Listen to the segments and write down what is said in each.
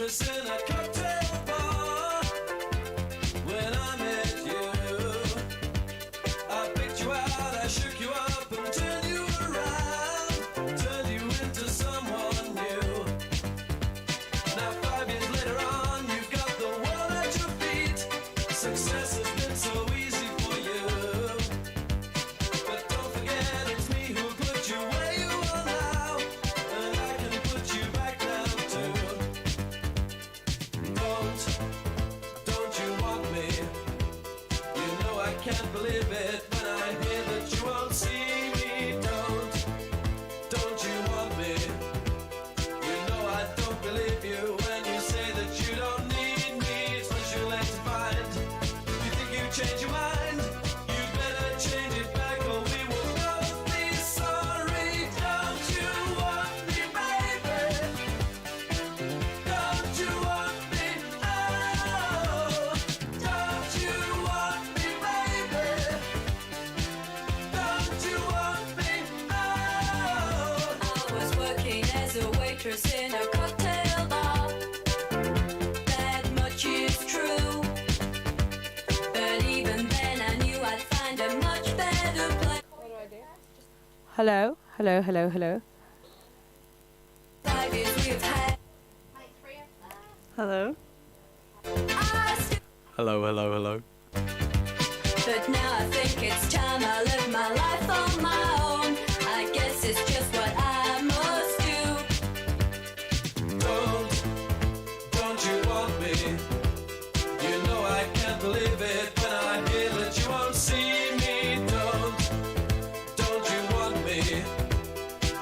waitress in a cocktail bar. When I met you, I picked you out, I shook you up and turned you around, turned you into someone new. Now 5 years later on, you've got the world at your feet. Success has been so easy for you, but don't forget it's me who put you where you are now, and I can put you back down too. Don't you want me? You know I can't believe it when I hear that you won't see me. Don't you want me? You know I don't believe you when you say that you don't need me. It's what you're led to find. You think you change your mind? You better change it back or we will both be sorry. Don't you want me, baby? Don't you want me? Oh, don't you want me, baby? Don't you want me? Oh. I was working as a waitress in a cocktail bar. That much is true. But even then I knew I'd find a much better place. Hello, hello, hello, hello. 5 years we've had. Hello. I still, Hello, hello, hello. but now I think it's time I live my life on my own. I guess it's just what I must do. Don't you want me? You know I can't believe it when I hear that you won't see me. Don't you want me?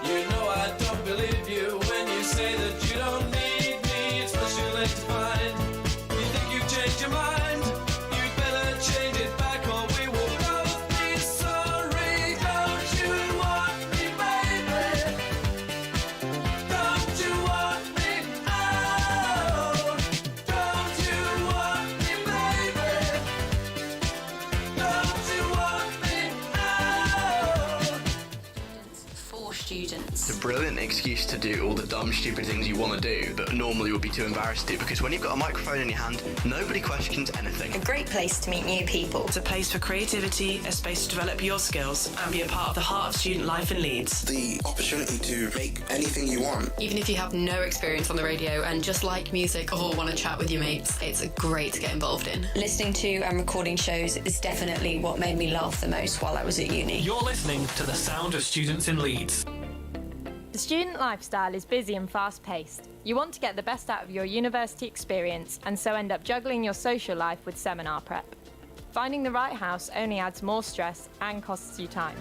You know I don't believe you when you say that you don't need me. It's what you're led to find. You think you've changed your mind? You better change it back or we will both be sorry. Don't you want me, baby? Don't you want me? Oh, don't you want me, baby? Don't you want me? Oh. For students. It's a brilliant excuse to do all the dumb, stupid things you want to do that normally would be too embarrassed to do, because when you've got a microphone in your hand, nobody questions anything. A great place to meet new people. It's a place for creativity, a space to develop your skills and be a part of the heart of student life in Leeds. The opportunity to make anything you want. Even if you have no experience on the radio and just like music or want to chat with your mates, it's great to get involved in. Listening to and recording shows is definitely what made me laugh the most while I was at uni. You're listening to the sound of students in Leeds. The student lifestyle is busy and fast-paced. You want to get the best out of your university experience and so end up juggling your social life with seminar prep. Finding the right house only adds more stress and costs you time.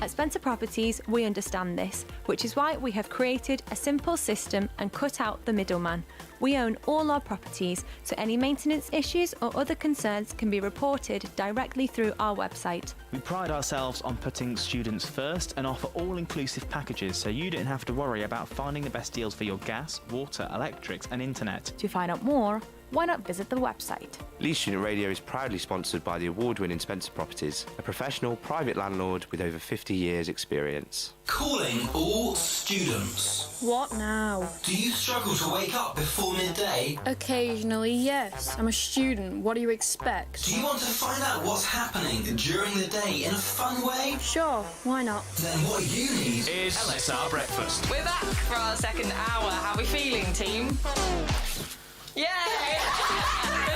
At Spencer Properties, we understand this, which is why we have created a simple system and cut out the middleman. We own all our properties, so any maintenance issues or other concerns can be reported directly through our website. We pride ourselves on putting students first and offer all-inclusive packages so you don't have to worry about finding the best deals for your gas, water, electrics and internet. To find out more, why not visit the website? Leeds Student Radio is proudly sponsored by the award-winning Spencer Properties, a professional private landlord with over 50 years' experience. Calling all students. What now? Do you struggle to wake up before midday? Occasionally, yes. I'm a student. What do you expect? Do you want to find out what's happening during the day in a fun way? Sure, why not? Then what you need Is LSR Breakfast. We're back for our second hour. How are we feeling, team? Yay!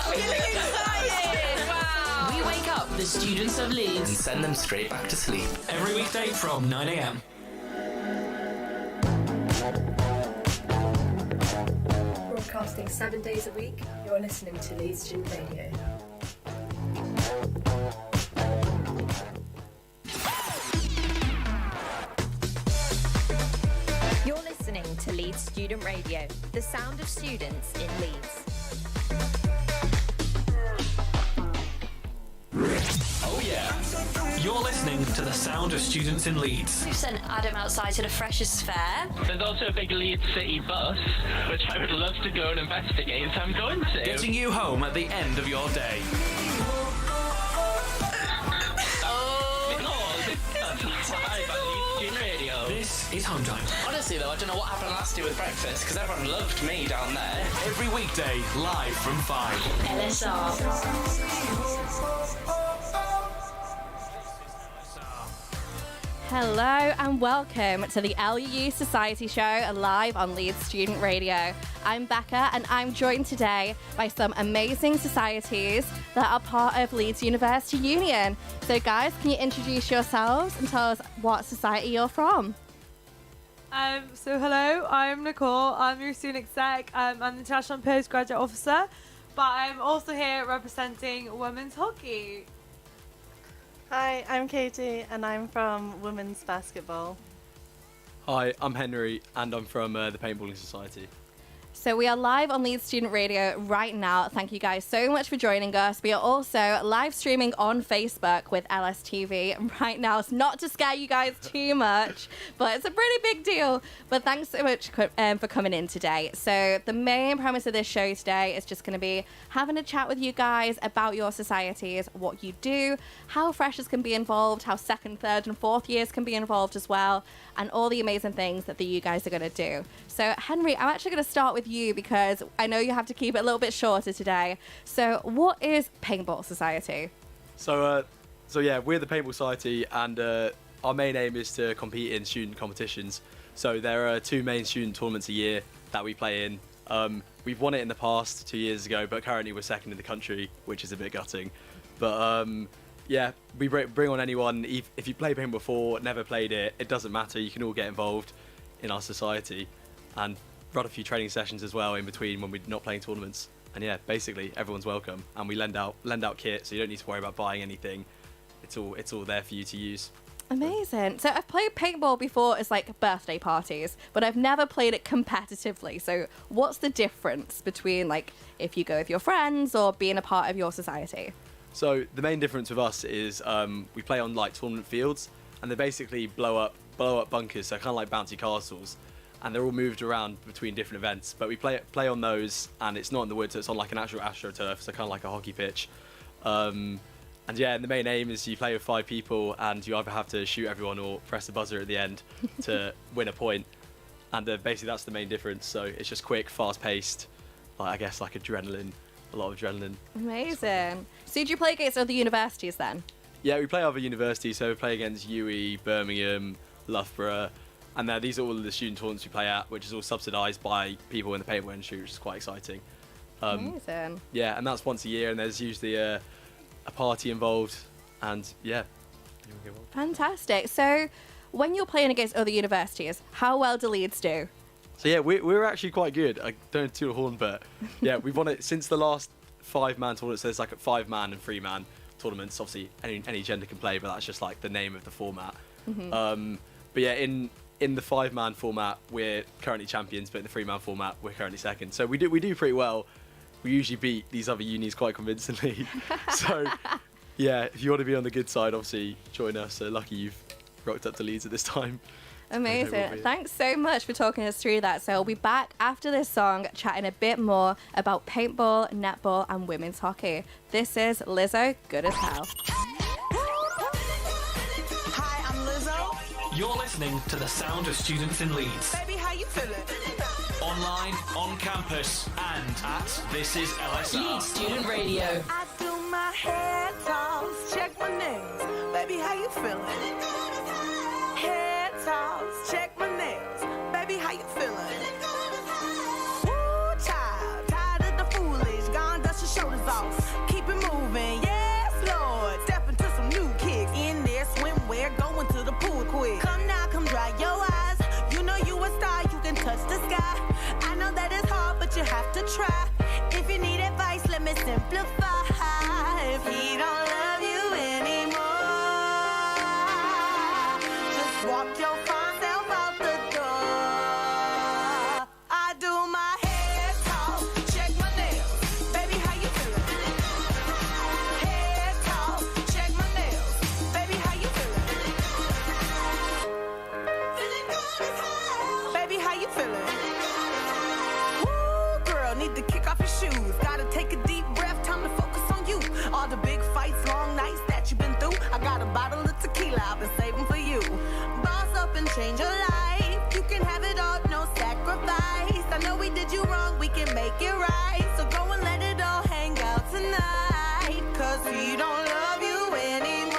We're feeling excited! Wow! We wake up the students of Leeds And send them straight back to sleep. Every weekday from 9 a.m. Broadcasting 7 days a week, you're listening to Leeds Student Radio. You're listening to Leeds Student Radio, the sound of students in Leeds. Oh yeah. You're listening to the sound of students in Leeds. We've sent Adam outside to the Freshers' Fair. There's also a big Leeds City bus, which I would love to go and investigate, so I'm going to. Getting you home at the end of your day. Oh, Lord! That's live on Leeds Student Radio. This is Home Time. On a last year though. I don't know what happened last year with breakfast because everyone loved me down there. Every weekday, live from 5. LSR. Hello and welcome to the LUU Society Show live on Leeds Student Radio. I'm Becca and I'm joined today by some amazing societies that are part of Leeds University Union. So guys, can you introduce yourselves and tell us what society you're from? So hello, I'm Nicole. I'm your student exec. I'm the International Postgraduate Officer, but I'm also here representing women's hockey. Hi, I'm Katie and I'm from Women's Basketball. Hi, I'm Henry and I'm from the Paintballing Society. So we are live on Leeds Student Radio right now. Thank you guys so much for joining us. We are also live streaming on Facebook with LSTV right now. It's not to scare you guys too much, but it's a pretty big deal. But thanks so much for coming in today. So the main premise of this show today is just going to be having a chat with you guys about your societies, what you do, how freshers can be involved, how second, third and fourth years can be involved as well, and all the amazing things that you guys are going to do. So Henry, I'm actually going to start with you because I know you have to keep it a little bit shorter today. So what is Paintball Society? So yeah, we're the Paintball Society and our main aim is to compete in student competitions. So there are 2 main student tournaments a year that we play in. We've won it in the past 2 years ago, but currently we're second in the country, which is a bit gutting. But yeah, we bring on anyone. If you played paintball before, never played it, it doesn't matter. You can all get involved in our society and run a few training sessions as well in between when we're not playing tournaments. And yeah, basically everyone's welcome, and we lend out kit, so you don't need to worry about buying anything. It's all there for you to use. Amazing. So I've played paintball before as like birthday parties, but I've never played it competitively. So what's the difference between like if you go with your friends or being a part of your society? So the main difference with us is we play on like tournament fields, and they basically blow up bunkers, so kind of like bouncy castles, and they're all moved around between different events. But we play on those, and it's not in the woods, so it's on like an actual AstroTurf, so kind of like a hockey pitch. And yeah, and the main aim is you play with 5 people, and you either have to shoot everyone or press the buzzer at the end to win a point. And basically that's the main difference. So it's just quick, fast-paced, like I guess like adrenaline, a lot of adrenaline. Amazing. So did you play against other universities then? Yeah, we play other universities, so we play against UE, Birmingham, Loughborough, and these are all of the student tournaments we play at, which is all subsidised by people in the paintball industry, which is quite exciting. Amazing. Yeah, and that's once a year, and there's usually a party involved, and yeah. Fantastic. So when you're playing against other universities, how well do Leeds do? So yeah, we're actually quite good. I don't toot a horn, but yeah, we've won it since the last 5-man tournament. So there's like a 5-man and 3-man tournaments. Obviously, any gender can play, but that's just like the name of the format. Mm-hmm. But yeah, in the 5-man format, we're currently champions, but in the 3-man format, we're currently second. So we do pretty well. We usually beat these other unis quite convincingly. So yeah, if you want to be on the good side, obviously join us. So lucky you've rocked up to Leeds at this time. Amazing. Thanks so much for talking us through that. So we'll be back after this song chatting a bit more about paintball, netball and women's hockey. This is Lizzo, Good as Hell. Hi, I'm Lizzo. You're listening to the sound of students in Leeds. Baby, how you feeling? Online, on campus, and at This Is LSR. Leeds Student Radio. I do my hair toss, check my nails. Baby, how you feeling? Hair toss, check my nails. Baby, how you feeling? Woo, child, tired of the foolish. Gone, dust your shoulders off. Keep it moving, yes, Lord. Step into some new kicks. In there, swimwear, going to the pool quick. Come now, come dry your eyes. You know you a star, you can touch the sky. I know that it's hard, but you have to try. If you need advice, let me simplify. If he don't love you anymore, just walk your fine self out the door. I do my hair toss, check my nails. Baby, how you feeling? Hair toss, check my nails. Baby, how you feeling? Feeling good as hell. Baby, how you feeling? Woo, girl, need to kick off your shoes. Gotta take a deep breath, time to focus on you. All the big fights, long nights that you've been through. I got a bottle of tequila I've been saving for you. Boss up and change your life. You can have it all. make it right. So go and let it all hang out tonight. Cause he don't love you anymore.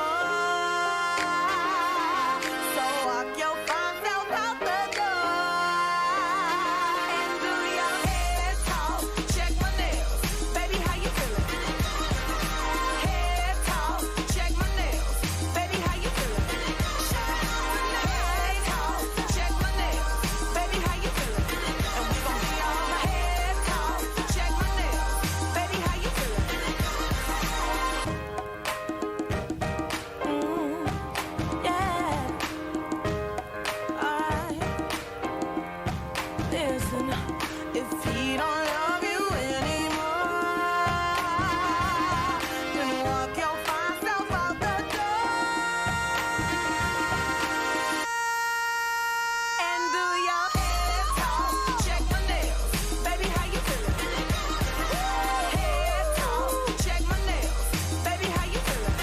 So walk your fine self out the door. And do your head talk. Check my nails. Baby, how you feeling? Head talk. Check my nails. Baby, how you feeling? Head talk. Check my nails. Baby, how you feeling? And we gon' be on my head talk. Check my nails. Baby, how you feeling? Yeah. Listen, if he don't love you anymore, then walk your fine self out the door. And do your head talk. Check my nails. Baby, how you feeling? Head talk. Check my nails. Baby, how you feeling?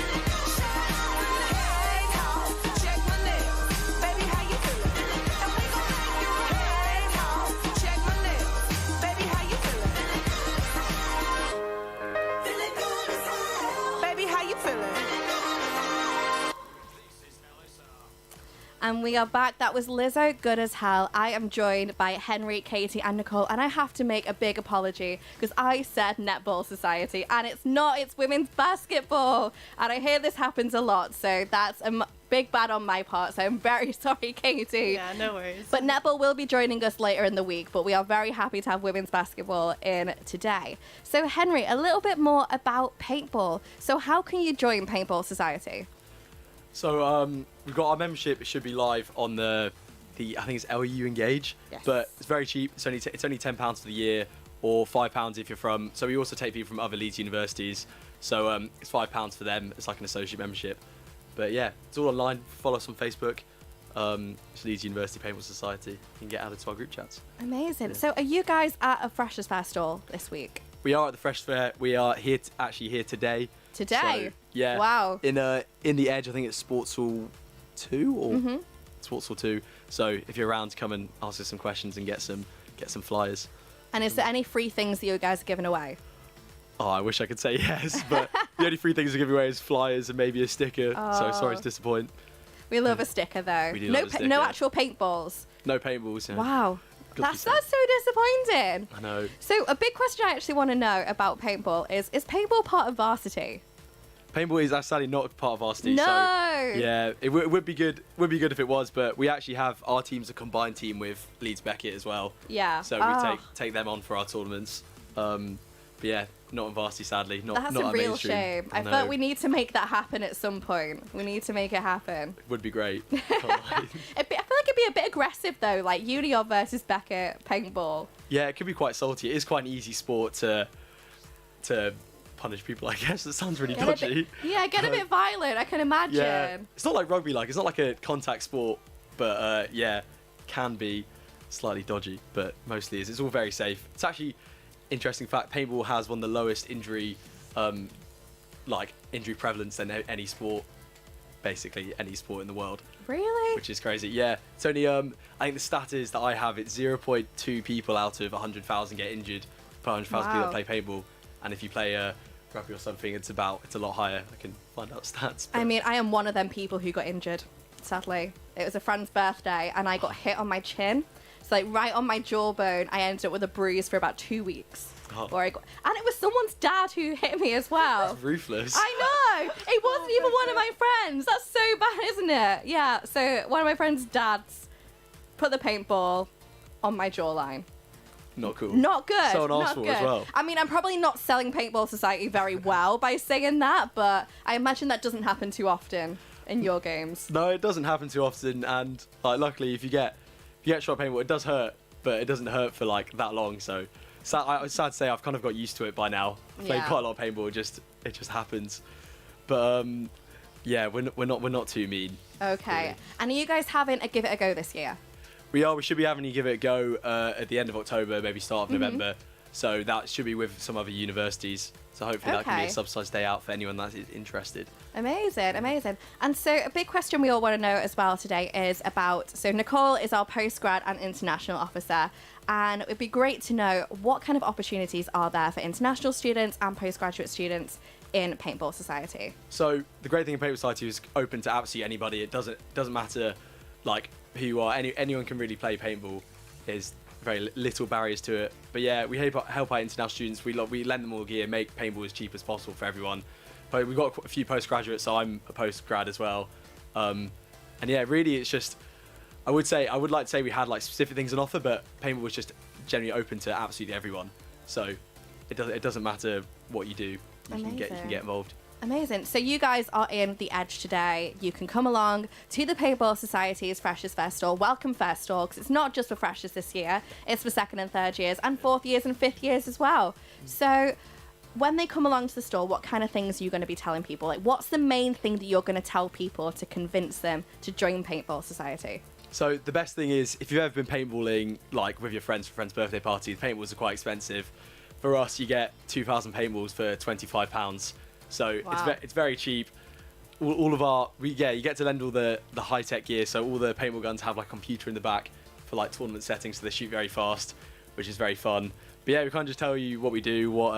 Head talk. Check my nails. Baby, how you feeling? And we gon' make you head talk. Check my nails. Baby, how you feeling? Feeling good as hell. Baby, how you feeling? And we are back. That was Lizzo, Good as Hell. I am joined by Henry, Katie, and Nicole, and I have to make a big apology because I said Netball Society, and it's not. It's women's basketball, and I hear this happens a lot, so that's a big bad on my part. So I'm very sorry, Katie. Yeah, no worries. But netball will be joining us later in the week, but we are very happy to have women's basketball in today. So Henry, a little bit more about paintball. So how can you join Paintball Society? So we've got our membership. It should be live on the I think it's LUU Engage, Yes. but it's very cheap. It's only £10 for the year, or £5 if you're from. So we also take people from other Leeds universities. So it's £5 for them. It's like an associate membership. But yeah, it's all online. Follow us on Facebook. It's Leeds University Paintball Society. You can get added to our group chats. Amazing. So are you guys at a Freshers Festival this week? We are at the Fresh Fair. We are here here today. Today? So, yeah. Wow. In the Edge, I think it's Sports Hall 2 or Mhm. Sports Hall 2. So if you're around, come and ask us some questions and get some flyers. And is there any free things that you guys are giving away? Oh, I wish I could say yes, but the only free things we're giving away is flyers and maybe a sticker. So sorry to disappoint. We love a sticker though. We do no, love a sticker. no actual paintballs. No paintballs. Yeah. Wow. Gotta be That's so disappointing. I know. So a big question I actually want to know about paintball is paintball part of varsity? Paintball is sadly not part of varsity. No. So yeah, it would be good. Would be good if it was, but we actually have our team's a combined team with Leeds Beckett as well. Yeah. So we take them on for our tournaments. But yeah, not on varsity sadly. That's not a at real mainstream. shame. I know. thought we need to make that happen at some point. We need to make it happen. Would be great. I feel like it'd be a bit aggressive though, like Union versus Beckett paintball. Yeah, it could be quite salty. It is quite an easy sport to punish people, I guess. That sounds really Get a dodgy. Get a bit violent, I can imagine. Yeah, it's not like rugby. It's not like a contact sport, but yeah, can be slightly dodgy, but mostly is. It's all very safe. It's actually interesting fact. Paintball has one of the lowest injury prevalence than any sport, basically any sport in the world. Really? Which is crazy. Yeah, it's only I think the stat is that I have it's 0.2 people out of 100,000 get injured per 100,000 people that play paintball, and if you play rugby or something, it's a lot higher. I can find out stats. I mean, I am one of them people who got injured, sadly. It was a friend's birthday and I got hit on my chin. So like right on my jawbone, I ended up with a bruise for about 2 weeks. Oh. And it was someone's dad who hit me as well. That's ruthless. I know! It wasn't even one of my friends. That's so bad, isn't it? Yeah, so one of my friend's dads put the paintball on my jawline. Not cool. Not good. So not unarsenal good. as well. I mean, I'm probably not selling Paintball Society very well by saying that, but I imagine that doesn't happen too often in your games. No, it doesn't happen too often, and luckily, if you get shot at paintball, it does hurt, but it doesn't hurt for that long. So, it's sad to say, I've kind of got used to it by now. I've played quite a lot of paintball. It just happens. But yeah, we're not too mean. Okay. Really. And are you guys having a Give It a Go this year? We should be having you give it a go at the end of October, maybe start of November. So that should be with some other universities. So hopefully that can be a Okay. subsidised day out for anyone that is interested. Amazing, amazing. And so a big question we all want to know as well today is about, so Nicole is our postgrad and international officer, and it'd be great to know what kind of opportunities are there for international students and postgraduate students in Paintball Society. So the great thing in Paintball Society is open to absolutely anybody. It doesn't matter like who you are. Anyone can really play paintball. There's very little barriers to it. But yeah, we help out international students. We lend them all gear, make paintball as cheap as possible for everyone. But we've got a few postgraduates, so I'm a postgrad as well. And yeah, really, it's just I would like to say we had like specific things on offer, but paintball was just generally open to absolutely everyone. So it doesn't matter what you do. You can get involved. Amazing. So you guys are in the Edge today. You can come along to the Paintball Society's Freshers Festival, Welcome Festival, because it's not just for freshers this year, it's for second and third years and fourth years and fifth years as well. So when they come along to the store, what kind of things are you going to be telling people? Like, what's the main thing that you're going to tell people to convince them to join Paintball Society? So the best thing is, if you've ever been paintballing like with your friends for friend's birthday party, the paintballs are quite expensive. For us, you get 2,000 paintballs for £25. So Wow. it's very cheap. All of our you get to lend all the high tech gear. So all the paintball guns have like a computer in the back for like tournament settings, so they shoot very fast, which is very fun. But yeah, we can't just tell you what we do, what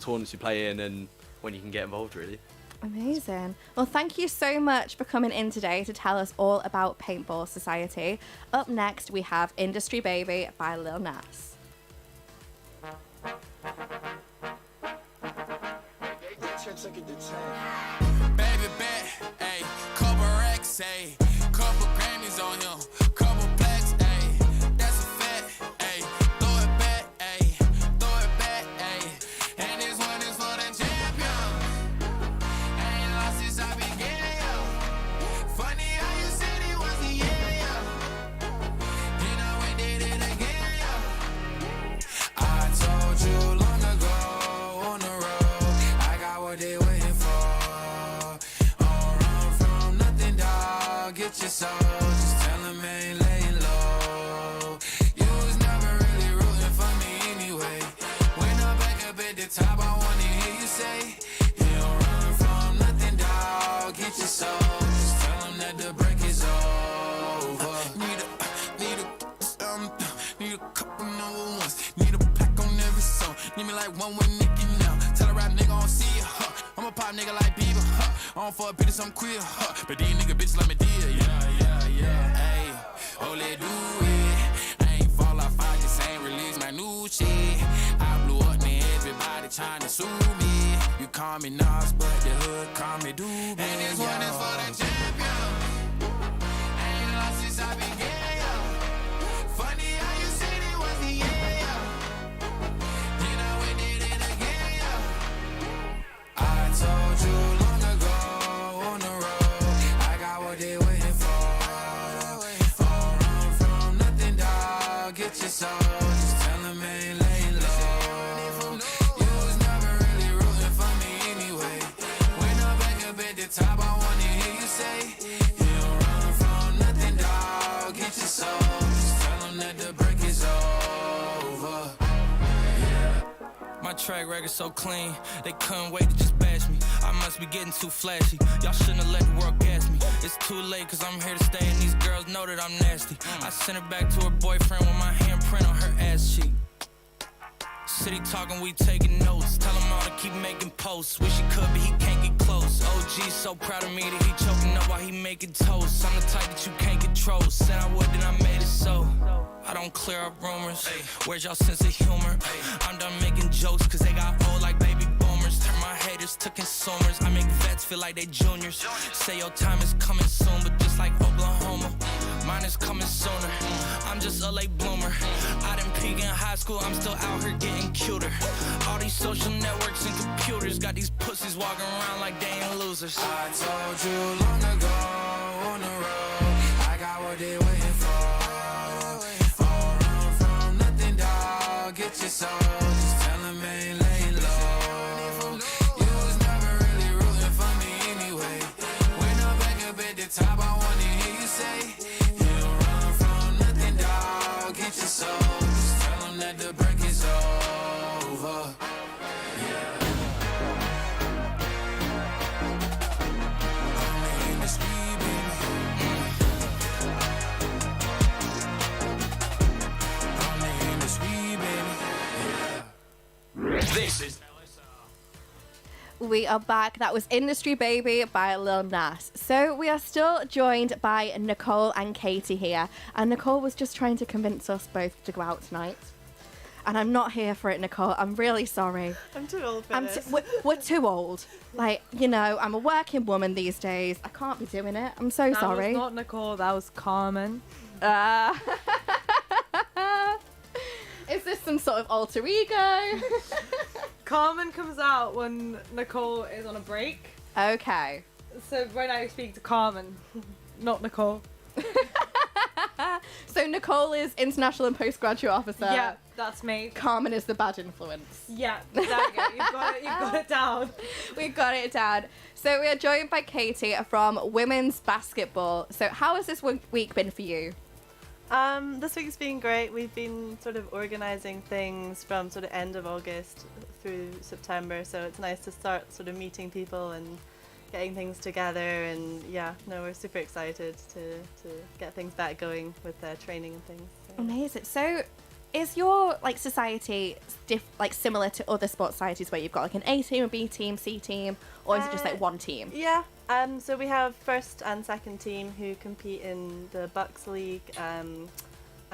tournaments we play in, and when you can get involved, really. Amazing. Well, thank you so much for coming in today to tell us all about Paintball Society. Up next, we have Industry Baby by Lil Nas. Baby bet, ayy, couple racks, ayy, couple Grammys on him, couple plaques, ayy, that's a fact, ayy, throw it back, ayy, and this one is for the champion. Ain't lost since I began, yo. Funny how you said it was the yeah. You know we did it again, yo. I told you long ago on the road, I got what they waiting for. Get your soul, just tell him I ain't laying low. You was never really rooting for me anyway. When I'm back up at the top, I wanna hear you say, you don't run from nothing, dawg. Get your soul, just tell him that the break is over. Need a couple number ones. Need a pack on every song. Need me like one with Nicky now. Tell a rap nigga I don't see ya, huh. I'm a pop nigga like Bieber, huh. I don't fuck bitches, I'm queer, huh. But these nigga bitches let me deal, yeah. Ayy, oh, let do it. I ain't fall off, I just ain't release my new shit. I blew up, then everybody tryna sue me. You call me Nas, but the hood call me Doobie. And this one is for the champion. Ain't lost since I began, yo. Funny how you said it was the yeah. You know we did it again, yo. I told you long ago on the road, I got what they waiting for. Don't run from nothing, dawg. Get your soul, just tell them I ain't laying low. You was never really rooting for me anyway. When I'm back up at the top, I wanna hear you say, you don't run from nothing, dawg. Get your soul, just tell them that the break is over. My track record so clean, they couldn't wait to just bash me. I must be getting too flashy. Y'all shouldn't have let the world gas me. It's too late, cause I'm here to stay, and these girls know that I'm nasty. I sent her back to her boyfriend with my handprint on her ass cheek. City talking, we taking notes. Tell him all to keep making posts. Wish he could, but he can't get close. OG's so proud of me that he choking up while he making toast. I'm the type that you can't control. Said I would, then I made it so. I don't clear up rumors. Where's y'all sense of humor? I'm done making jokes, cause they got old like baby boomers. Turn my haters to consumers. I make vets feel like they juniors. Say your time is coming soon, but just like Oklahoma, mine is coming sooner. I'm just a late bloomer. I didn't peak in high school, I'm still out here getting cuter. All these social networks and computers got these pussies walking around like they ain't losers. I told you long ago on the road, I got what they waiting for. Don't run from nothing, dawg. Get your soul, just tell them I ain't laying low. You was never really rooting for me anyway. When I'm back up at the top, I wanna hear you say, you don't run from nothing, dawg. Get your soul, just tell them that the break is over. This is We are back. That was Industry Baby by Lil Nas. So we are still joined by Nicole and Katie here. And Nicole was just trying to convince us both to go out tonight. And I'm not here for it, Nicole. I'm really sorry. I'm too old for this. We're too old. Like, you know, I'm a working woman these days. I can't be doing it. I'm so sorry. That was not Nicole, that was Carmen. Is this some sort of alter ego? Carmen comes out when Nicole is on a break. Okay. So when I speak to Carmen, not Nicole. So Nicole is International and Postgraduate Officer. Yeah, that's me. Carmen is the bad influence. Yeah, there you go. You've got it down. We've got it down. So we are joined by Katie from women's basketball. So how has this week been for you? This week's been great. We've been sort of organising things from sort of end of August through September, so it's nice to start sort of meeting people and getting things together, and yeah, no, we're super excited to get things back going with training and things. So. Amazing. So is your like society like similar to other sports societies where you've got like an A team, a B team, C team, or is it just like one team? Yeah. So we have first and second team who compete in the Bucks League, and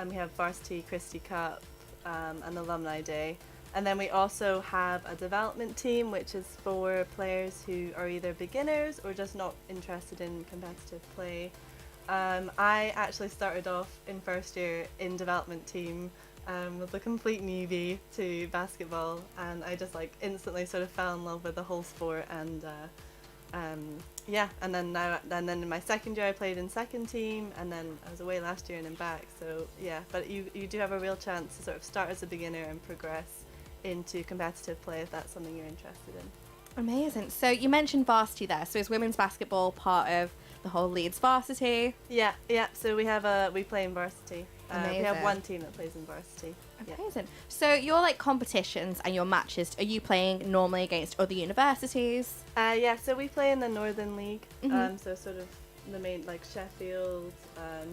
we have varsity Christie Cup and Alumni Day. And then we also have a development team, which is for players who are either beginners or just not interested in competitive play. I actually started off in first year in development team, was a complete newbie to basketball, and I just like instantly sort of fell in love with the whole sport. And yeah, and then in my second year I played in second team, and then I was away last year and then back. So yeah, but you do have a real chance to sort of start as a beginner and progress into competitive play if that's something you're interested in. Amazing. So you mentioned varsity there. So is women's basketball part of the whole Leeds varsity? Yeah. So we play in varsity. We have one team that plays in varsity. Amazing. Yeah. So your like competitions and your matches, are you playing normally against other universities? Yeah. So we play in the Northern League. Mm-hmm. So sort of the main like Sheffield,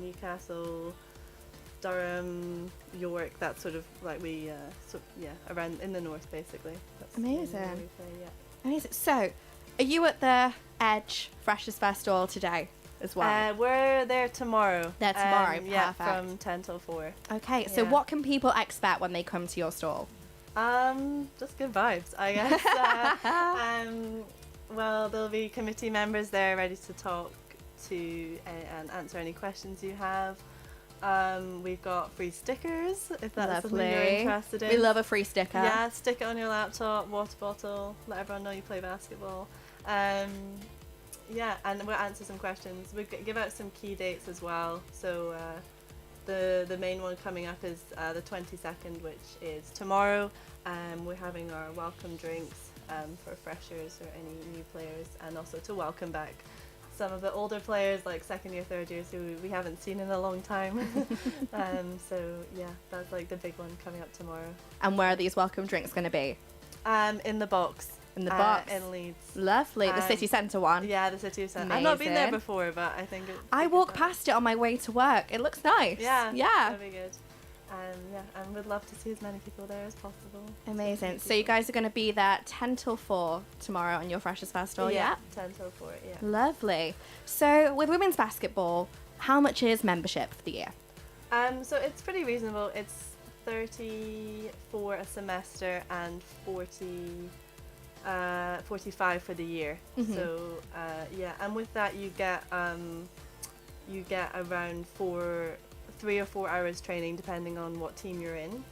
Newcastle, Durham, York, that sort of like we around in the north basically. That's amazing. Where we play, yeah. Amazing. So, are you at the Edge Freshers Festival today as well? We're there tomorrow. There tomorrow, yeah, perfect. from 10 till 4. Okay, so what can people expect when they come to your stall? Just good vibes, I guess. Well, there'll be committee members there ready to talk to and answer any questions you have. We've got free stickers, if that's something you're interested in. We love a free sticker. Yeah, stick it on your laptop, water bottle, let everyone know you play basketball. Yeah, and we'll answer some questions. We'll give out some key dates as well. So the main one coming up is the 22nd, which is tomorrow. We're having our welcome drinks for freshers or any new players, and also to welcome back some of the older players, like second year, third years, who we haven't seen in a long time. So yeah, that's like the big one coming up tomorrow. And where are these welcome drinks going to be? In the box. In the box. In Leeds. Lovely. The city centre one. Yeah, the city centre. I've not been there before, but I think I walk past it on my way to work. It looks nice. Yeah. Yeah. That'd be good. Yeah, and we'd love to see as many people there as possible. Amazing. So you guys are going to be there 10 till 4 tomorrow on your Freshers Festival, yeah? 10 till 4, yeah. Lovely. So with women's basketball, how much is membership for the year? So it's pretty reasonable. It's 30 for a semester and 45 for the year. Mm-hmm. So yeah, and with that you get around 3 or 4 hours training depending on what team you're in,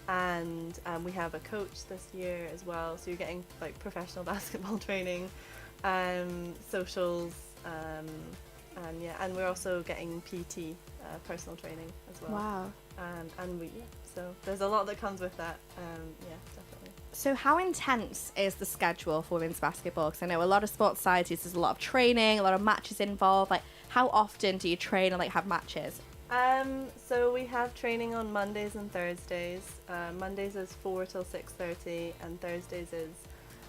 and we have a coach this year as well, so you're getting like professional basketball training, socials, and yeah, and we're also getting PT, personal training as well. Wow. So there's a lot that comes with that. Yeah, definitely. So how intense is the schedule for women's basketball? Because I know a lot of sports societies, there's a lot of training, a lot of matches involved. Like, how often do you train and like have matches? So we have training on Mondays and Thursdays. Mondays is 4 till 6:30, and Thursdays is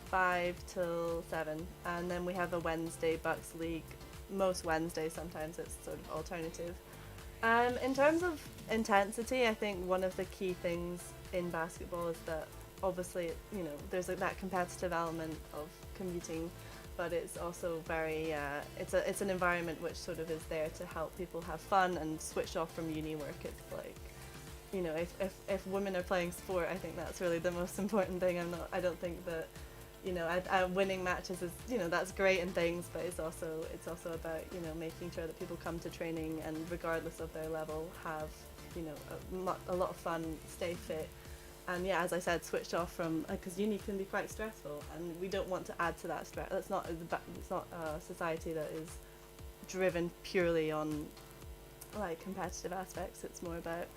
5 till 7. And then we have a Wednesday Bucks League. Most Wednesdays, sometimes it's sort of alternative. In terms of intensity, I think one of the key things in basketball is that obviously, you know, there's that competitive element of commuting, but it's also very, it's an environment which sort of is there to help people have fun and switch off from uni work. It's like, you know, if women are playing sport, I think that's really the most important thing. I don't think that, you know, winning matches is, you know, that's great and things, but it's also about, you know, making sure that people come to training and regardless of their level have, you know, a lot of fun, stay fit, and yeah, as I said, switch off from, because uni can be quite stressful, and we don't want to add to that stress. It's not a society that is driven purely on like competitive aspects. It's more about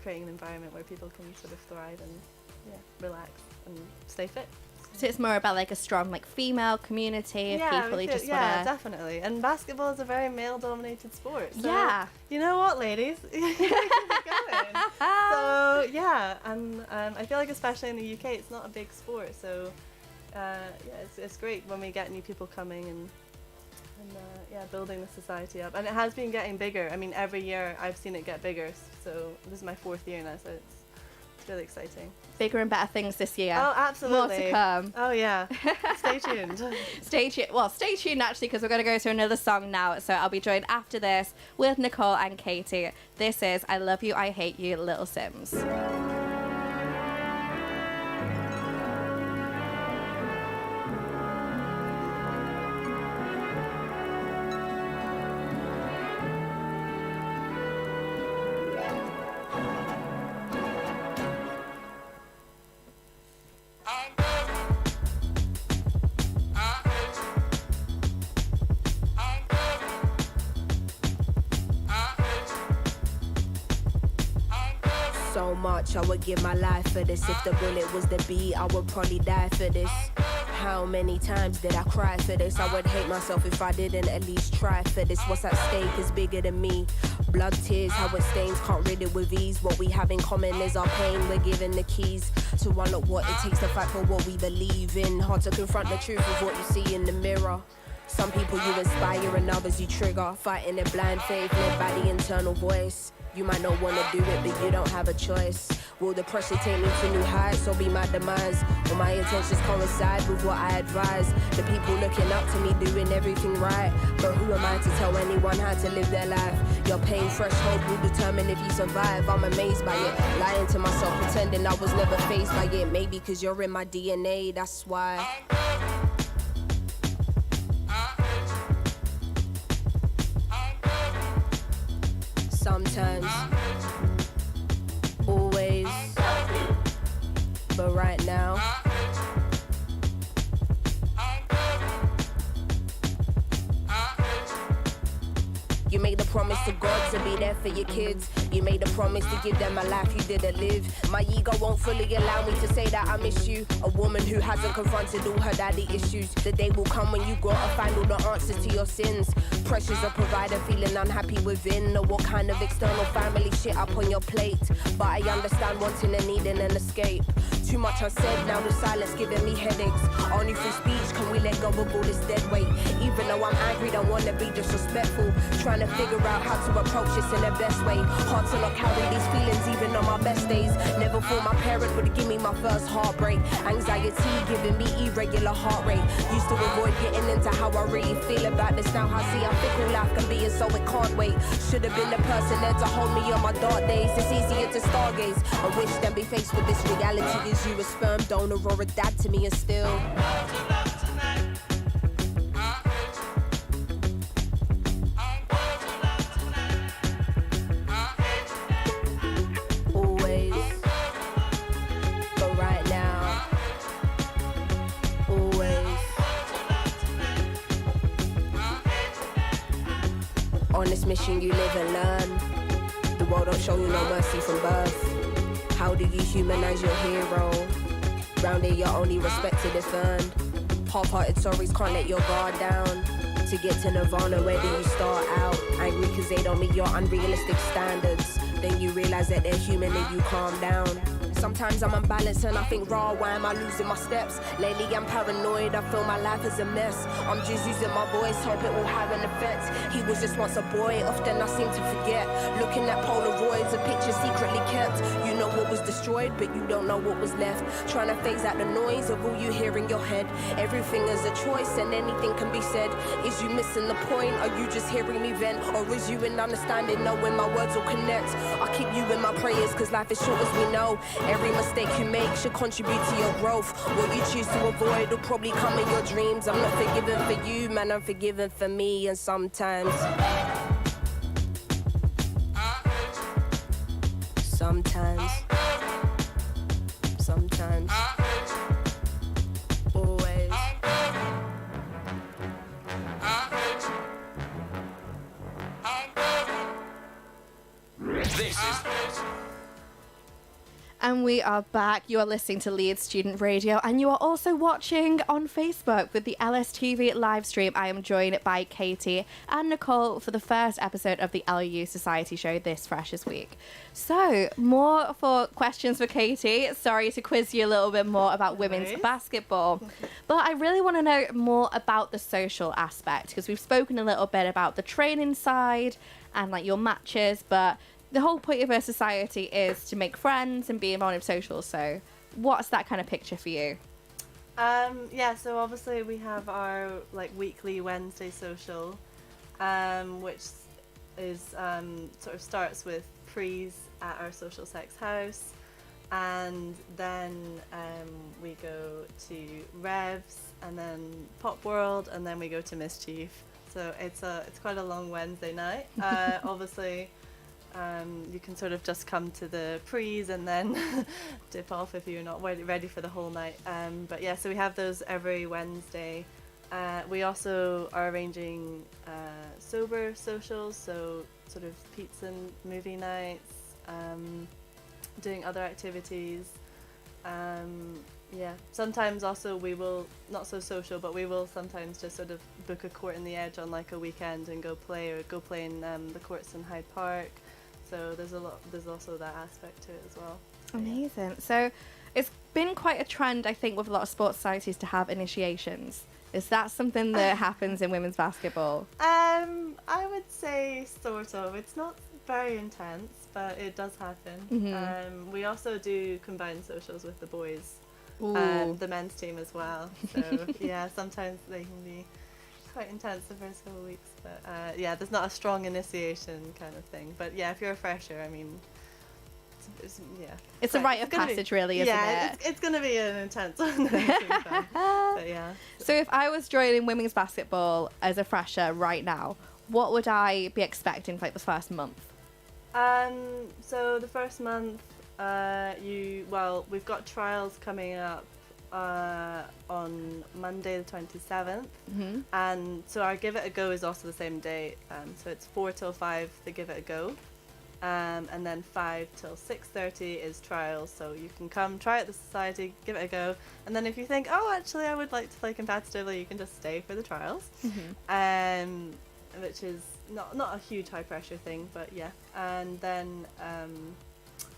creating an environment where people can sort of thrive and relax and stay fit. So it's more about like a strong like female community of people who just yeah, wanna... definitely. And basketball is a very male-dominated sport. So Yeah. You know what, ladies? You can keep going. So yeah, and I feel like especially in the UK, it's not a big sport. So it's great when we get new people coming and building the society up. And it has been getting bigger. I mean, every year I've seen it get bigger. So this is my 4th year now, so it's really exciting. Bigger and better things this year. Oh, absolutely. More to come. Oh, yeah. Stay tuned. Stay tuned actually, because we're going to go to another song now. So I'll be joined after this with Nicole and Katie. This is I Love You, I Hate You, Little Sims. So much, I would give my life for this. If the bullet was the beat, I would probably die for this. How many times did I cry for this? I would hate myself if I didn't at least try for this. What's at stake is bigger than me. Blood, tears, how it stains, can't rid it with ease. What we have in common is our pain. We're given the keys to unlock what it takes to fight for what we believe in. Hard to confront the truth of what you see in the mirror. Some people you inspire and others you trigger. Fighting in blind faith led by the internal voice. You might not want to do it, but you don't have a choice. Will the pressure take me to new heights or be my demise? Will my intentions coincide with what I advise? The people looking up to me doing everything right, but who am I to tell anyone how to live their life? Your pain threshold will determine if you survive. I'm amazed by it, lying to myself, pretending I was never faced by it. Maybe because you're in my DNA, that's why. Sometimes, always, but right now, you made a promise to God to be there for your kids. You made a promise to give them a life you didn't live. My ego won't fully allow me to say that I miss you. A woman who hasn't confronted all her daddy issues. The day will come when you gotta find all the answers to your sins. Pressures of provider, feeling unhappy within. Or what kind of external family shit up on your plate. But I understand wanting and needing an escape. Too much unsaid, now the silence giving me headaches. Only through speech can we let go of all this dead weight. Even though I'm angry, don't wanna be disrespectful. Trying to figure out how to approach this in the best way. Hard to not carry these feelings even on my best days. Never thought my parent would give me my first heartbreak. Anxiety giving me irregular heart rate. Used to avoid getting into how I really feel about this. Now I see how fickle life can be and so it can't wait. Should have been the person there to hold me on my dark days. It's easier to stargaze. I wish than be faced with this reality. Is you a sperm donor or a dad to me and still always, but right now, always. On this mission you live and learn. The world don't show you no mercy from birth. How do you humanize your hero? Round here you're only respected if earned. Half-hearted stories can't let your guard down. To get to Nirvana, where do you start out? Angry cause they don't meet your unrealistic standards. Then you realize that they're human and you calm down. Sometimes I'm unbalanced and I think, raw, why am I losing my steps? Lately I'm paranoid, I feel my life is a mess. I'm just using my voice, hope it will have an effect. He was just once a boy, often I seem to forget. Looking at Polaroids, a picture secretly kept. You know what was destroyed, but you don't know what was left. Trying to phase out the noise of all you hear in your head. Everything is a choice and anything can be said. Is you missing the point? Are you just hearing me vent? Or is you in understanding, knowing my words will connect? I keep you in my prayers, cause life is short as we know. Every mistake you make should contribute to your growth. What you choose to avoid will probably come in your dreams. I'm not forgiven for you, man, I'm forgiven for me. And sometimes always. This is And we are back. You are listening to Leeds Student Radio, and you are also watching on Facebook with the LSTV live stream. I am joined by Katie and Nicole for the first episode of the LUU Society Show this Freshers Week. So, more for questions for Katie. Sorry to quiz you a little bit more about women's basketball, but I really want to know more about the social aspect, because we've spoken a little bit about the training side and like your matches, but the whole point of a society is to make friends and be involved in social. So what's that kind of picture for you? Yeah, so obviously we have our like weekly Wednesday social, which is sort of starts with prees at our social sex house, and then we go to Revs, and then Pop World, and then we go to Mischief. So it's quite a long Wednesday night. Obviously. You can sort of just come to the prees and then dip off if you're not ready for the whole night. But yeah, so we have those every Wednesday. We also are arranging sober socials, so sort of pizza and movie nights, doing other activities. Yeah, sometimes also we will, not so social, but we will sometimes just sort of book a court in the Edge on like a weekend and go play in the courts in Hyde Park. So there's also that aspect to it as well. Amazing. So it's been quite a trend, I think, with a lot of sports societies to have initiations. Is that something that happens in women's basketball? I would say sort of. It's not very intense, but it does happen. Mhm. We also do combined socials with the boys, Ooh. the men's team as well. So yeah, sometimes they can be quite intense the first couple of weeks, but yeah, there's not a strong initiation kind of thing. But yeah, if you're a fresher, I mean, it's a rite of passage, really, isn't it? It's going to be an intense one. But yeah. So if I was joining women's basketball as a fresher right now, what would I be expecting for like the first month? So the first month, we've got trials coming up on Monday the 27th, and so our Give It a Go is also the same day, so it's 4 till 5 the Give It a Go, and then 5 till 6:30 is trials, so you can come try out the society, give it a go, and then if you think, oh, actually I would like to play competitively, you can just stay for the trials, which is not a huge high pressure thing, but yeah. And then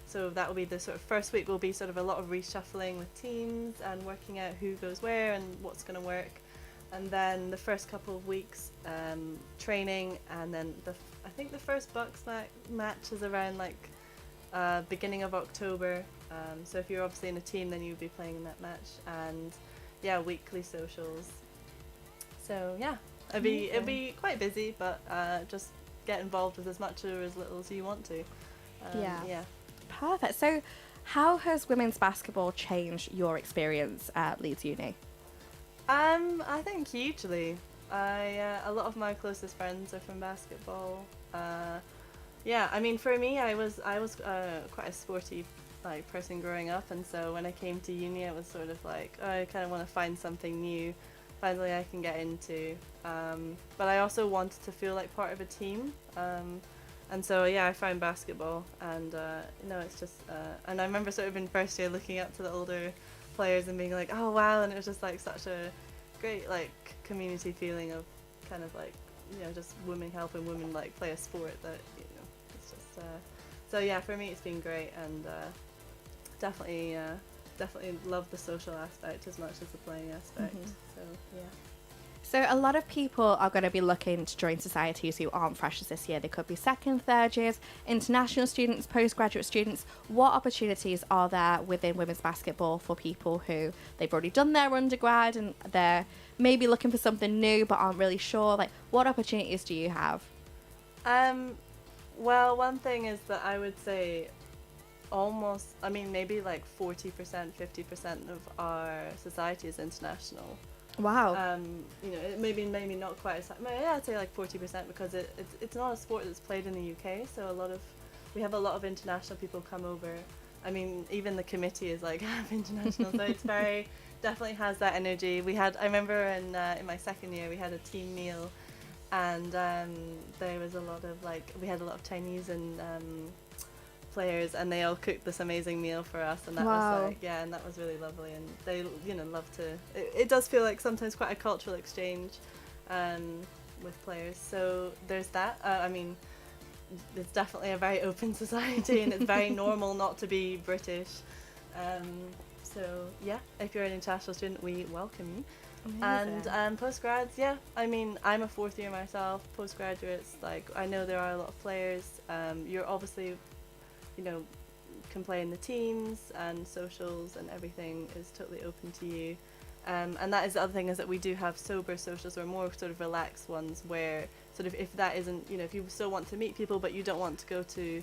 so that will be the sort of first week, will be sort of a lot of reshuffling with teams and working out who goes where and what's going to work. And then the first couple of weeks training, and then I think the first Bucks match is around like beginning of October. So if you're obviously in a team, then you'd be playing in that match. And yeah, weekly socials. So yeah, it'd be quite busy, but just get involved with as much or as little as you want to. Yeah. Perfect. So how has women's basketball changed your experience at Leeds Uni? I think hugely. A lot of my closest friends are from basketball. Yeah, I mean, for me, I was quite a sporty like person growing up, and so when I came to uni, it was sort of like, oh, I kind of want to find something new, find something I can get into. But I also wanted to feel like part of a team. And so yeah, I found basketball, and it's just and I remember sort of in first year looking up to the older players and being like, oh wow, and it was just like such a great like community feeling of kind of like, just women helping women like play a sport that, it's just so yeah, for me it's been great, and definitely love the social aspect as much as the playing aspect. So yeah. So a lot of people are going to be looking to join societies who aren't freshers this year. They could be second, third years, international students, postgraduate students. What opportunities are there within women's basketball for people who they've already done their undergrad and they're maybe looking for something new but aren't really sure? Like, what opportunities do you have? Well, one thing is that I would say maybe like 40%, 50% of our society is international. Wow. Maybe not quite as high. I'd say like 40% because it's not a sport that's played in the UK. So we have a lot of international people come over. I mean, even the committee is like half international, so it's definitely has that energy. I remember in my second year we had a team meal, and there was we had a lot of Chinese and players, and they all cooked this amazing meal for us, and that was and that was really lovely, and they love to it does feel like sometimes quite a cultural exchange with players, so there's that. It's definitely a very open society, and it's very normal not to be British, so yeah, if you're an international student, we welcome you. Amazing. And postgrads, I'm a fourth year myself. Postgraduates, I know there are a lot of players. You're obviously can play in the teams, and socials and everything is totally open to you. And that is the other thing, is that we do have sober socials, or more sort of relaxed ones, where sort of if that isn't, if you still want to meet people but you don't want to go to,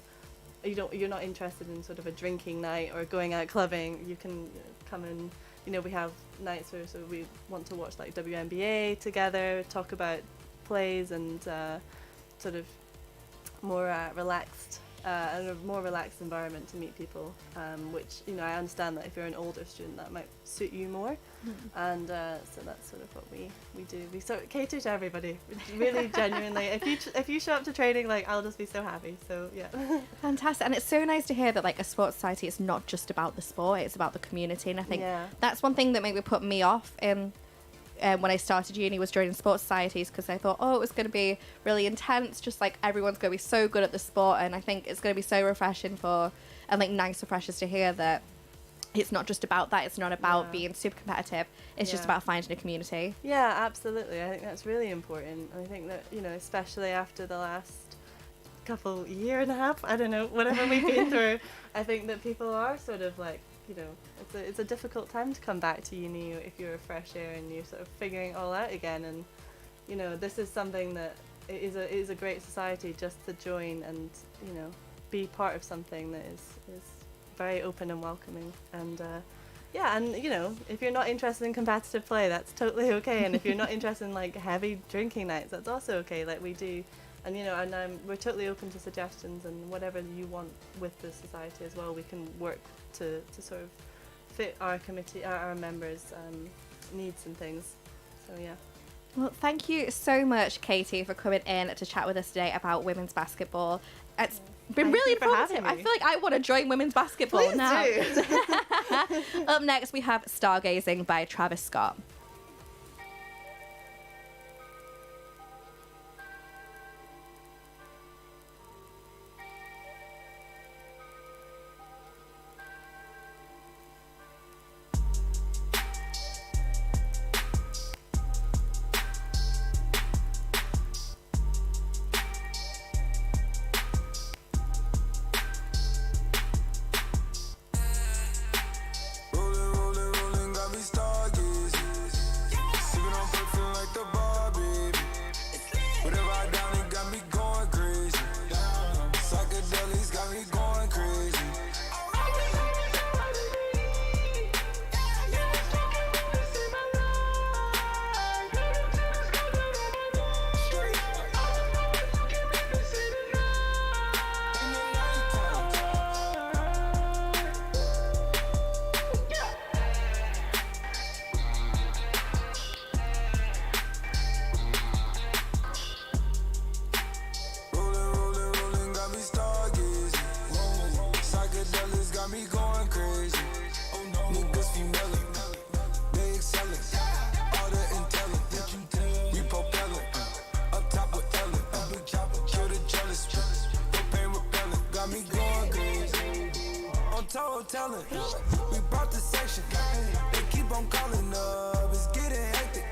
you're not interested in sort of a drinking night or going out clubbing, you can come and, we have nights where we want to watch like WNBA together, talk about plays, and sort of more relaxed and a more relaxed environment to meet people, which I understand that if you're an older student that might suit you more, and so that's sort of what we do. We sort of cater to everybody, really genuinely. If you show up to training, I'll just be so happy. So yeah. Fantastic. And it's so nice to hear that a sports society is not just about the sport, it's about the community, and I think that's one thing that maybe put me off in when I started uni, was joining sports societies, because I thought, it was going to be really intense, just everyone's going to be so good at the sport, and I think it's going to be so refreshing and nice for freshers to hear that it's not just about that, it's not about being super competitive, it's just about finding a community. Yeah, absolutely. I think that's really important. I think that, especially after the last year and a half, I don't know, whatever we've been through, I think that people are sort of it's a difficult time to come back to uni if you're a fresh air and you're sort of figuring it all out again, and this is something that it is a great society just to join and be part of something that is very open and welcoming, and if you're not interested in competitive play, that's totally okay, and if you're not interested in heavy drinking nights, that's also okay, we do, and we're totally open to suggestions, and whatever you want with the society as well, we can work to sort of fit our committee, our members' needs and things. So yeah. Well, thank you so much, Katie, for coming in to chat with us today about women's basketball. It's been really informative. I feel like I want to join women's basketball Please now. Do. Up next, we have Stargazing by Travis Scott. Talent. We brought the section. They keep on calling up. It's getting hectic.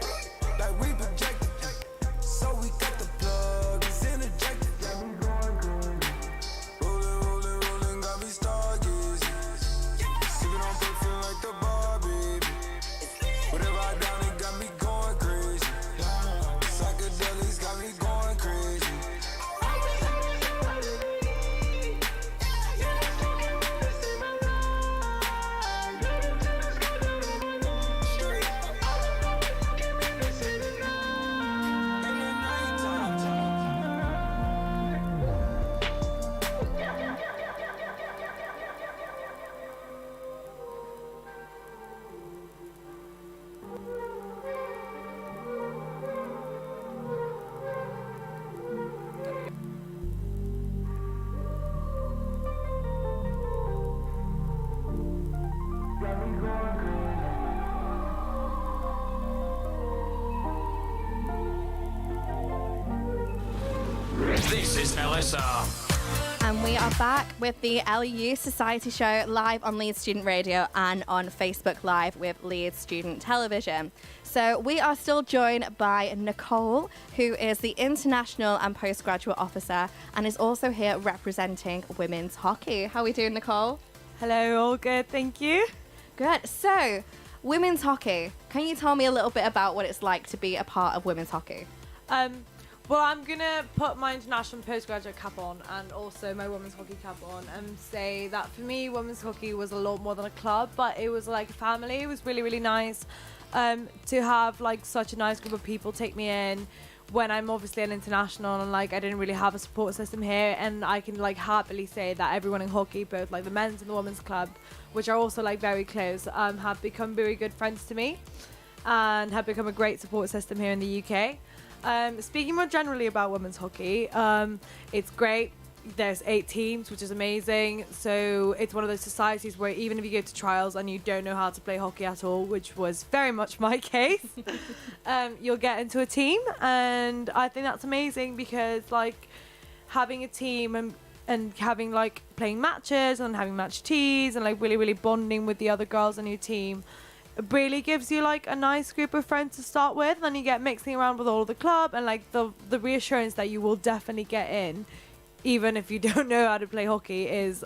Like we project. This is LSR. And we are back with the LUU Society Show live on Leeds Student Radio and on Facebook Live with Leeds Student Television. So we are still joined by Nicole, who is the International and Postgraduate Officer and is also here representing women's hockey. How are we doing, Nicole? Hello, all good, thank you. Good. So, women's hockey. Can you tell me a little bit about what it's like to be a part of women's hockey? Well, I'm going to put my international postgraduate cap on and also my women's hockey cap on and say that for me, women's hockey was a lot more than a club, but it was like a family. It was really, really nice to have like such a nice group of people take me in when I'm obviously an international and like I didn't really have a support system here, and I can like happily say that everyone in hockey, both like the men's and the women's club, which are also like very close, have become very good friends to me and have become a great support system here in the UK. Speaking more generally about women's hockey, it's great. There's 8 teams, which is amazing. So it's one of those societies where even if you go to trials and you don't know how to play hockey at all, which was very much my case, you'll get into a team. And I think that's amazing because like having a team and having like playing matches and having match tees and like really, really bonding with the other girls on your team really gives you like a nice group of friends to start with. And then you get mixing around with all of the club and like the reassurance that you will definitely get in even if you don't know how to play hockey is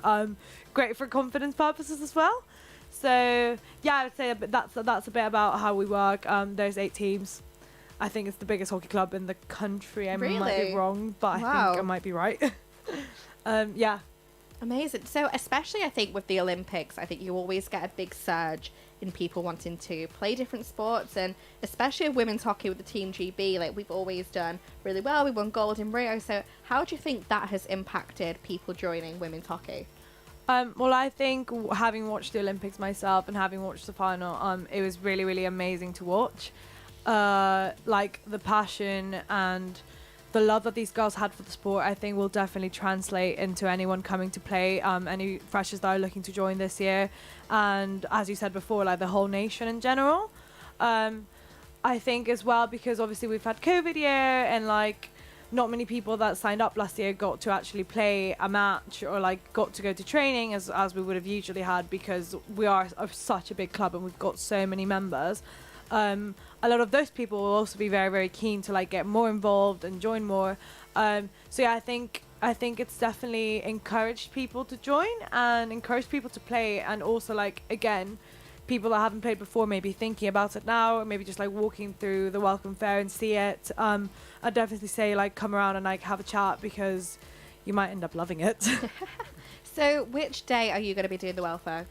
great for confidence purposes as well. So yeah, I would say that's a bit about how we work. There's 8 teams. I think it's the biggest hockey club in the country. I might be wrong, but I think I might be right. Yeah. Amazing. So especially I think with the Olympics, I think you always get a big surge in people wanting to play different sports, and especially women's hockey with the Team GB, like we've always done really well. We won gold in Rio. So how do you think that has impacted people joining women's hockey? Well, I think having watched the Olympics myself and having watched the final, it was really, really amazing to watch. Like the passion and the love that these girls had for the sport, I think will definitely translate into anyone coming to play, any freshers that are looking to join this year. And as you said before, like the whole nation in general. I think as well, because obviously we've had COVID year and like not many people that signed up last year got to actually play a match or like got to go to training as we would have usually had, because we are such a big club and we've got so many members. A lot of those people will also be very, very keen to like get more involved and join more. So yeah, I think it's definitely encouraged people to join and encouraged people to play, and also like again, people that haven't played before maybe thinking about it now, or maybe just like walking through the welcome fair and see it. I'd definitely say like come around and like have a chat because you might end up loving it. So which day are you going to be doing the welcome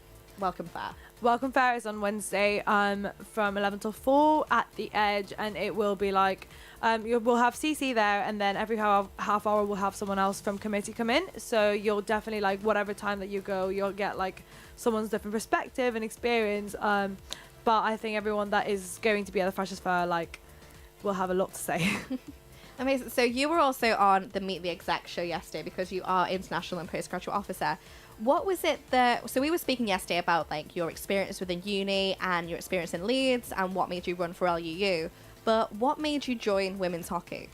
fair? Welcome fair is on Wednesday from 11 till 4 at the Edge, and it will be like we'll have CC there, and then every half hour we'll have someone else from committee come in, so you'll definitely like whatever time that you go you'll get like someone's different perspective and experience, but I think everyone that is going to be at the Freshers Fair like will have a lot to say. Amazing. So you were also on the Meet the Exec show yesterday because you are International and Postgraduate Officer. What was it so we were speaking yesterday about like your experience within uni and your experience in Leeds and what made you run for LUU, but what made you join women's hockey?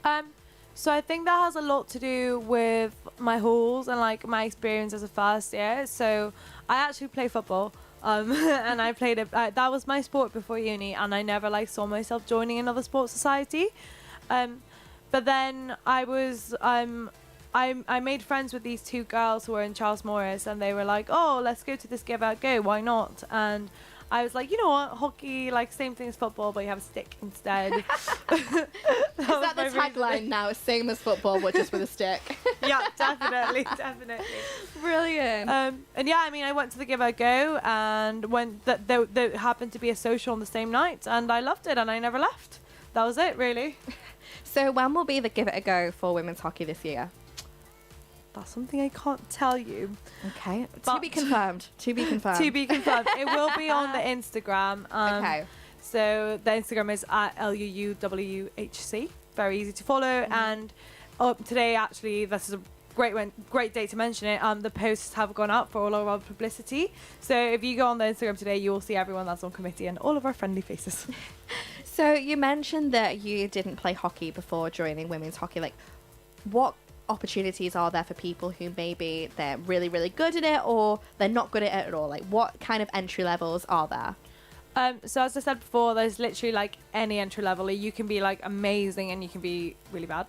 So I think that has a lot to do with my halls and like my experience as a first year. So I actually play football, and I played it. That was my sport before uni, and I never like saw myself joining another sports society. But then I was I made friends with these 2 girls who were in Charles Morris, and they were like, oh, let's go to this Give Out Go, why not? And I was like, you know what, hockey, like same thing as football, but you have a stick instead. Is that the tagline now? Same as football, but just with a stick. Yeah, definitely. Brilliant. And yeah, I mean, I went to the Give Out Go, and there happened to be a social on the same night, and I loved it, and I never left. That was it, really. So when will be the Give It a Go for women's hockey this year? That's something I can't tell you. Okay. To be confirmed. To be confirmed. To be confirmed. It will be on the Instagram. Okay. So the Instagram is at LUUWHC. Very easy to follow. And today, actually, this is a great day to mention it. The posts have gone up for all of our publicity. So if you go on the Instagram today, you will see everyone that's on committee and all of our friendly faces. So you mentioned that you didn't play hockey before joining women's hockey. Like, what opportunities are there for people who maybe they're really, really good at it or they're not good at it at all? Like, what kind of entry levels are there? So as I said before, there's literally like any entry level. You can be like amazing and you can be really bad.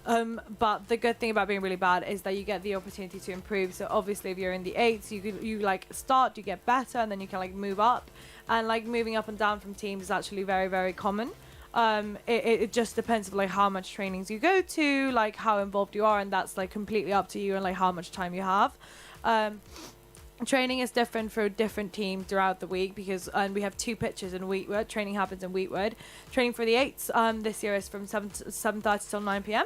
But the good thing about being really bad is that you get the opportunity to improve. So obviously if you're in the 8s, you like start, you get better, and then you can like move up. And like moving up and down from teams is actually very, very common. It just depends on like how much trainings you go to, like how involved you are, and that's like completely up to you and like how much time you have. Training is different for different teams throughout the week because we have 2 pitches in Wheatwood. Training happens in Wheatwood. Training for the 8s this year is from 7:30 till 9 p.m.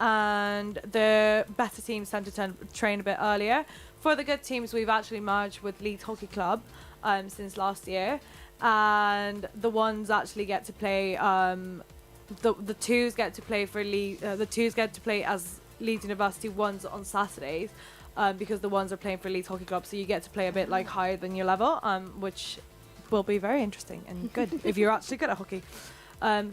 And the better teams tend to train a bit earlier. For the good teams, we've actually merged with Leeds Hockey Club since last year, and the ones actually get to play. The 2s get to play for the 2s get to play as Leeds University ones on Saturdays. Because the ones are playing for Leeds Hockey Club, so you get to play a bit like higher than your level, which will be very interesting and good if you're actually good at hockey. But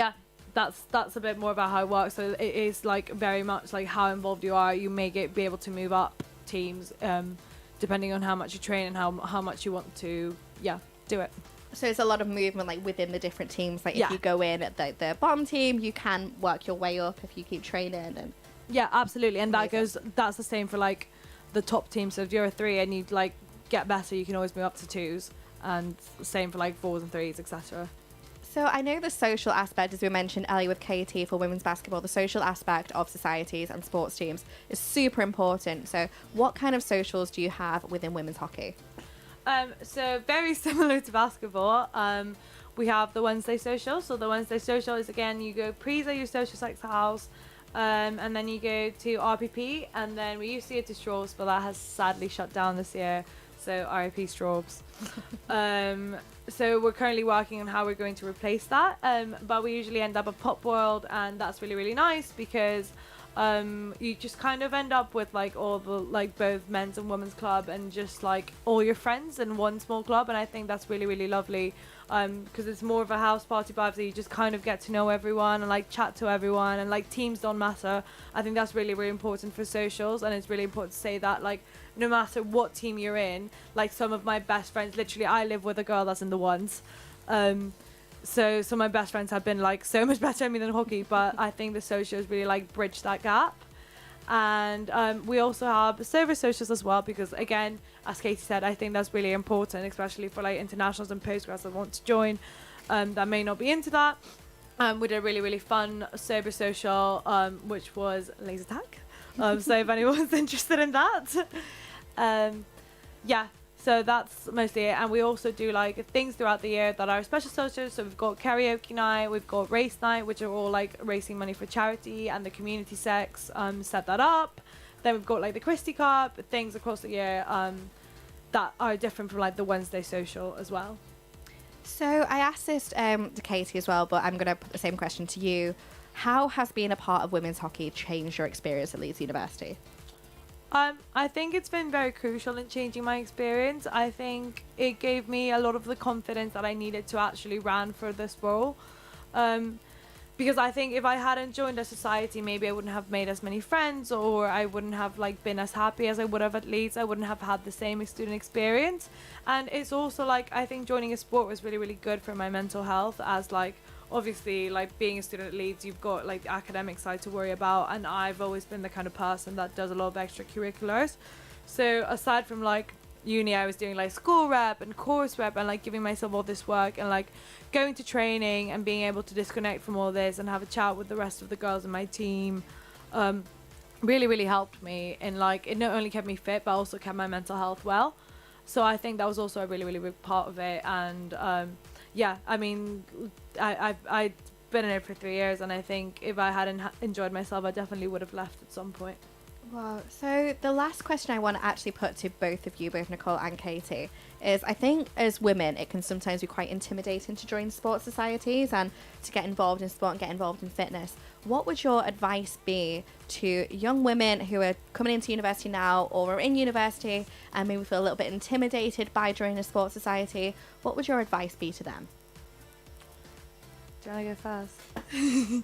yeah, that's a bit more about how it works. So it is like very much like how involved you are. You may be able to move up teams depending on how much you train and how much you want to do it. So it's a lot of movement like within the different teams. Like Yeah. if you go in at the bottom team, you can work your way up if you keep training. And Yeah, absolutely. And that's the same for like the top team. So if you're a 3 and you like get better, you can always move up to 2s, and same for like 4s and 3s, etc. so I know the social aspect, as we mentioned earlier with Katie for women's basketball, the social aspect of societies and sports teams is super important. So what kind of socials do you have within women's hockey? So very similar to basketball. We have the Wednesday social. So the Wednesday social is, again, you go pre-a your social sex house, and then you go to RPP, and then we used to go to Straubs, but that has sadly shut down this year. So RIP Straubs. So we're currently working on how we're going to replace that. But we usually end up at Pop World, and that's really, really nice because you just kind of end up with like all the like both men's and women's club and just like all your friends in one small club, and I think that's really, really lovely because it's more of a house party vibe, so you just kind of get to know everyone and like chat to everyone, and like teams don't matter. I think that's really, really important for socials, and it's really important to say that like no matter what team you're in, like some of my best friends, literally I live with a girl that's in the ones, so some of my best friends have been like so much better at me than hockey, but I think the socials really like bridge that gap. And we also have service socials as well, because again, as Katie said, I think that's really important, especially for like internationals and postgrads that want to join that may not be into that. We did a really, really fun service social, which was laser tag. So if anyone's interested in that, yeah. So that's mostly it. And we also do like things throughout the year that are special socials. So we've got karaoke night, we've got race night, which are all like raising money for charity, and the community sex set that up. Then we've got like the Christie Cup, things across the year that are different from like the Wednesday social as well. So I asked this to Katie as well, but I'm going to put the same question to you. How has being a part of women's hockey changed your experience at Leeds University? I think it's been very crucial in changing my experience. I think it gave me a lot of the confidence that I needed to actually run for this role. Because I think if I hadn't joined a society, maybe I wouldn't have made as many friends, or I wouldn't have like been as happy as I would have at Leeds. I wouldn't have had the same student experience. And it's also like, I think joining a sport was really, really good for my mental health, as like, obviously like being a student at Leeds, you've got like the academic side to worry about, and I've always been the kind of person that does a lot of extracurriculars. So aside from like uni, I was doing like school rep and course rep and like giving myself all this work and like going to training and being able to disconnect from all this and have a chat with the rest of the girls in my team really, really helped me. And like it not only kept me fit but also kept my mental health well. So I think that was also a really, really big part of it. And yeah, I mean, I've been in it for 3 years, and I think if I hadn't enjoyed myself, I definitely would have left at some point. Wow. So the last question I want to actually put to both of you, both Nicole and Katie, is I think as women, it can sometimes be quite intimidating to join sports societies and to get involved in sport and get involved in fitness. What would your advice be to young women who are coming into university now or are in university and maybe feel a little bit intimidated by joining a sports society? What would your advice be to them? Do you want to go first?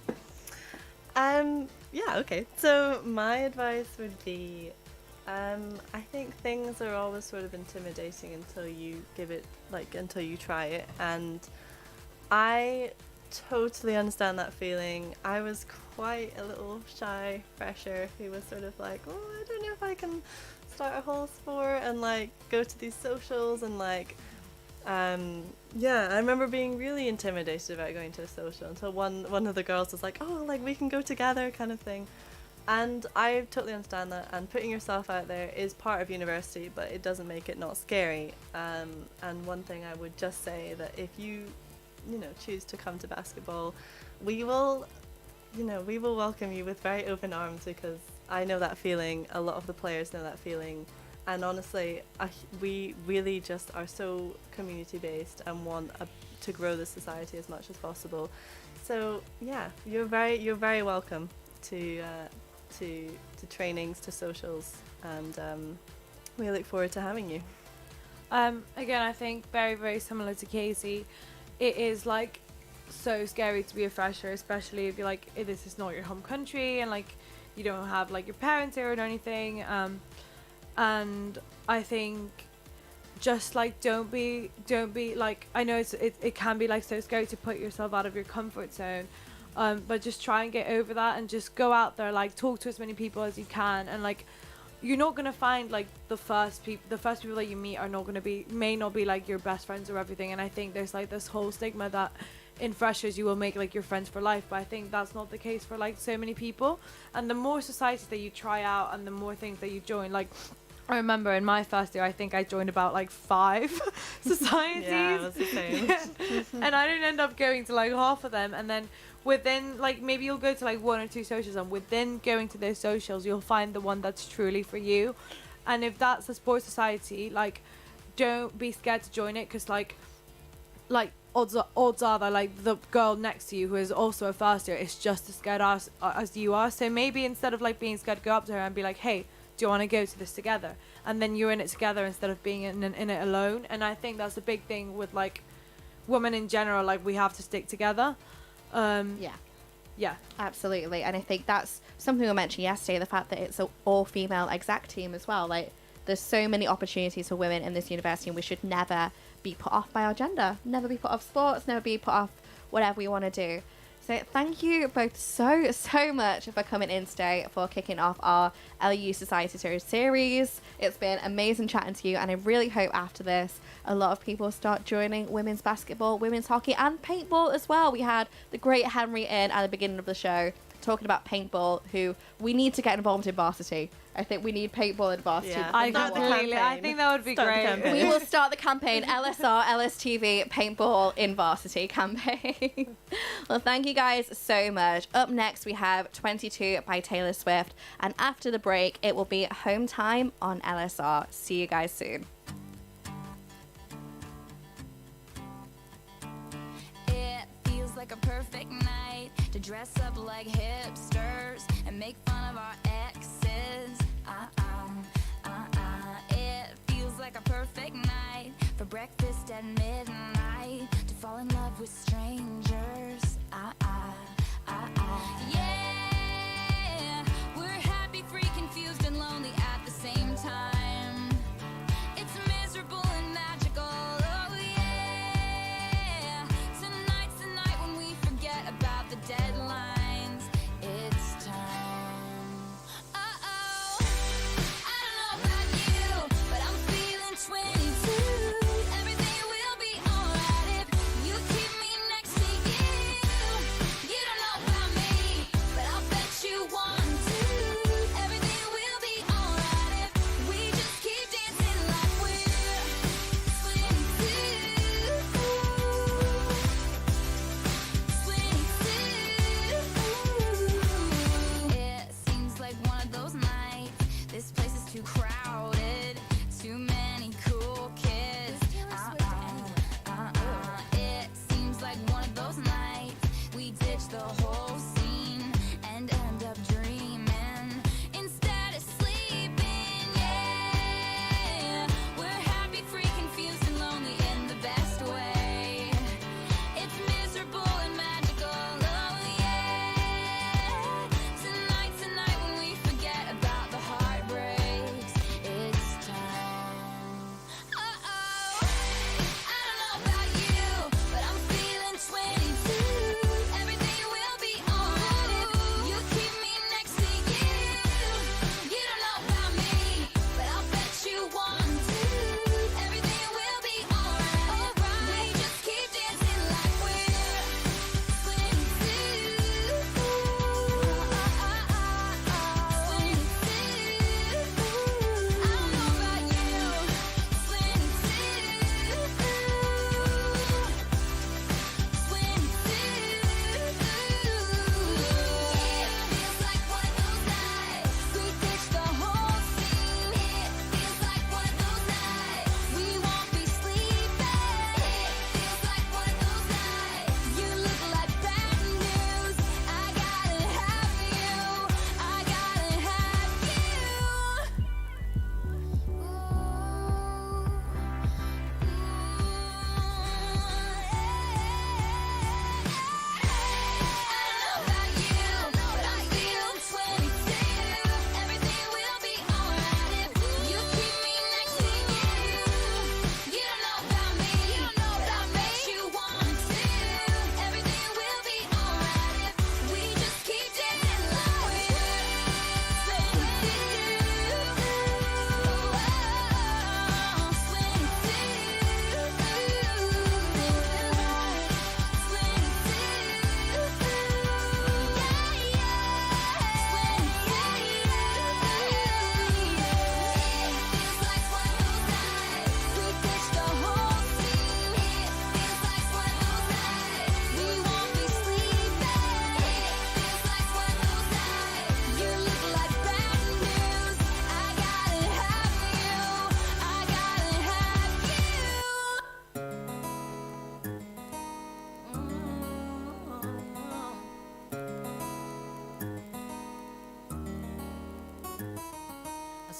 Yeah, okay. So my advice would be, I think things are always sort of intimidating until you until you try it. And I totally understand that feeling. I was quite a little shy fresher who was sort of like, oh, I don't know if I can start a whole sport and like go to these socials and like, yeah, I remember being really intimidated about going to a social until one of the girls was like, oh, like we can go together kind of thing. And I totally understand that, and putting yourself out there is part of university, but it doesn't make it not scary. And one thing I would just say that if you choose to come to basketball, we will welcome you with very open arms, because I know that feeling, a lot of the players know that feeling. And honestly, we really just are so community based and want to grow the society as much as possible. So yeah, you're very welcome to trainings, to socials, and we look forward to having you. Again, I think very, very similar to Casey. It is like so scary to be a fresher, especially if you're like, this is not your home country and like you don't have like your parents here or anything. And I think just like don't be like, I know it can be like so scary to put yourself out of your comfort zone, but just try and get over that and just go out there, like talk to as many people as you can. And like, you're not gonna find like the first people that you meet may not be like your best friends or everything. And I think there's like this whole stigma that in freshers you will make like your friends for life, but I think that's not the case for like so many people. And the more societies that you try out and the more things that you join, like I remember in my first year I think I joined about like 5 societies. Yeah, it was the same. And I didn't end up going to like half of them. And then within like, maybe you'll go to like 1 or 2 socials, and within going to those socials you'll find the one that's truly for you. And if that's a sports society, like don't be scared to join it, because like odds are that like the girl next to you who is also a first year is just as scared as you are. So maybe instead of like being scared, go up to her and be like, hey, do you want to go to this together? And then you're in it together instead of being in it alone. And I think that's a big thing with like women in general, like we have to stick together. Yeah, absolutely. And I think that's something we mentioned yesterday, the fact that it's an all-female exec team as well. Like there's so many opportunities for women in this university, and we should never be put off by our gender, never be put off sports, never be put off whatever we want to do. So thank you both so much for coming in today, for kicking off our LUU Society series. It's been amazing chatting to you, and I really hope after this a lot of people start joining women's basketball, women's hockey, and paintball as well. We had the great Henry in at the beginning of the show talking about paintball, who we need to get involved in varsity. I think we need paintball in varsity. Yeah, I think that would be great. We will start the campaign, LSR, LSTV, paintball in varsity campaign. Well, thank you guys so much. Up next, we have 22 by Taylor Swift. And after the break, it will be Home Time on LSR. See you guys soon. It feels like a perfect night to dress up like hipsters and make fun of our exes. It feels like a perfect night for breakfast at midnight, to fall in love with strangers. Yeah, we're happy, free, confused, and lonely at the same time. It's miserable and magical. Oh yeah, tonight's the night when we forget about the deadlines. It's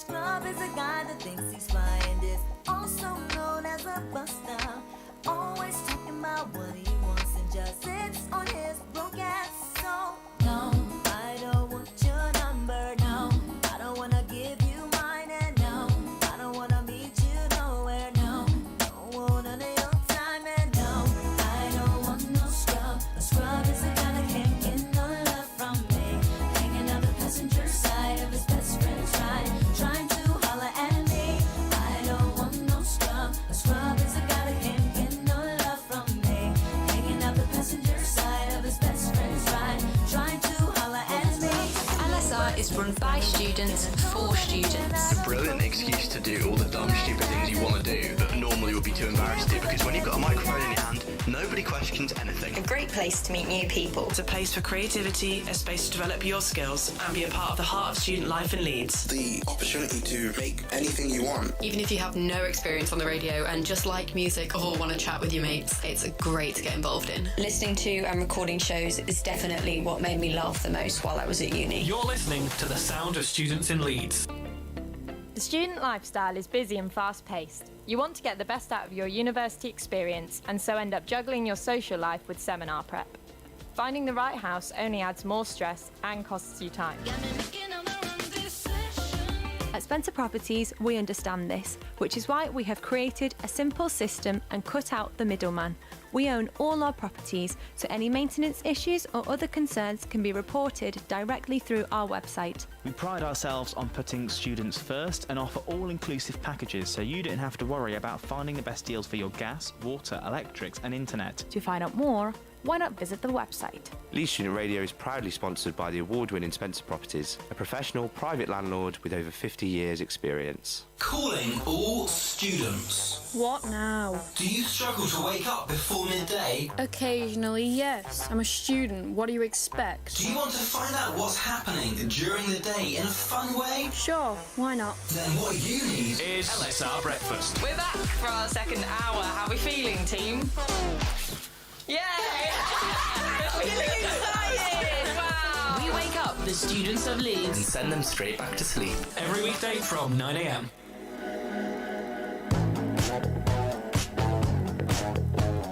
Scrub is a guy that thinks he's fly and is also known as a buster. Always talking about what he wants and just sits on his broke ass. So, no, I don't want your number, no. I don't wanna give you mine, and no, I don't wanna meet you nowhere, no. Don't want none of your time, and no, I don't want no scrub. A scrub is a guy that can't get no love from me. Hanging out the passenger side of his best friend's ride, trying to holler at me. I don't want no scrub. A scrub is a guy that can't get no love from me. Hanging out the passenger side of his best friend's ride, trying to holler at me. LSR is run by students for students. A brilliant excuse to do all the dumb, stupid things you want to do that normally would be too embarrassed to do, because when you've got a microphone in your hand, nobody questions anything. A great place to meet new people. It's a place for creativity, a space to develop your skills and be a part of the heart of student life in Leeds. The opportunity to make anything you want. Even if you have no experience on the radio and just like music or want to chat with your mates, it's great to get involved in. Listening to and recording shows is definitely what made me laugh the most while I was at uni. You're listening to the sound of students in Leeds. The student lifestyle is busy and fast-paced. You want to get the best out of your university experience and so end up juggling your social life with seminar prep. Finding the right house only adds more stress and costs you time. At Spencer Properties, we understand this, which is why we have created a simple system and cut out the middleman. We own all our properties, so any maintenance issues or other concerns can be reported directly through our website. We pride ourselves on putting students first and offer all-inclusive packages, so you don't have to worry about finding the best deals for your gas, water, electrics and internet. To find out more, why not visit the website? Leeds Student Radio is proudly sponsored by the award-winning Spencer Properties, a professional private landlord with over 50 years' experience. Calling all students. What now? Do you struggle to wake up before midday? Occasionally, yes. I'm a student. What do you expect? Do you want to find out what's happening during the day in a fun way? Sure, why not? Then what you need is LSR Breakfast. We're back for our second hour. How are we feeling, team? Yay! We're feeling excited! Wow! We wake up the students of Leeds and send them straight back to sleep. Every weekday from 9 a.m.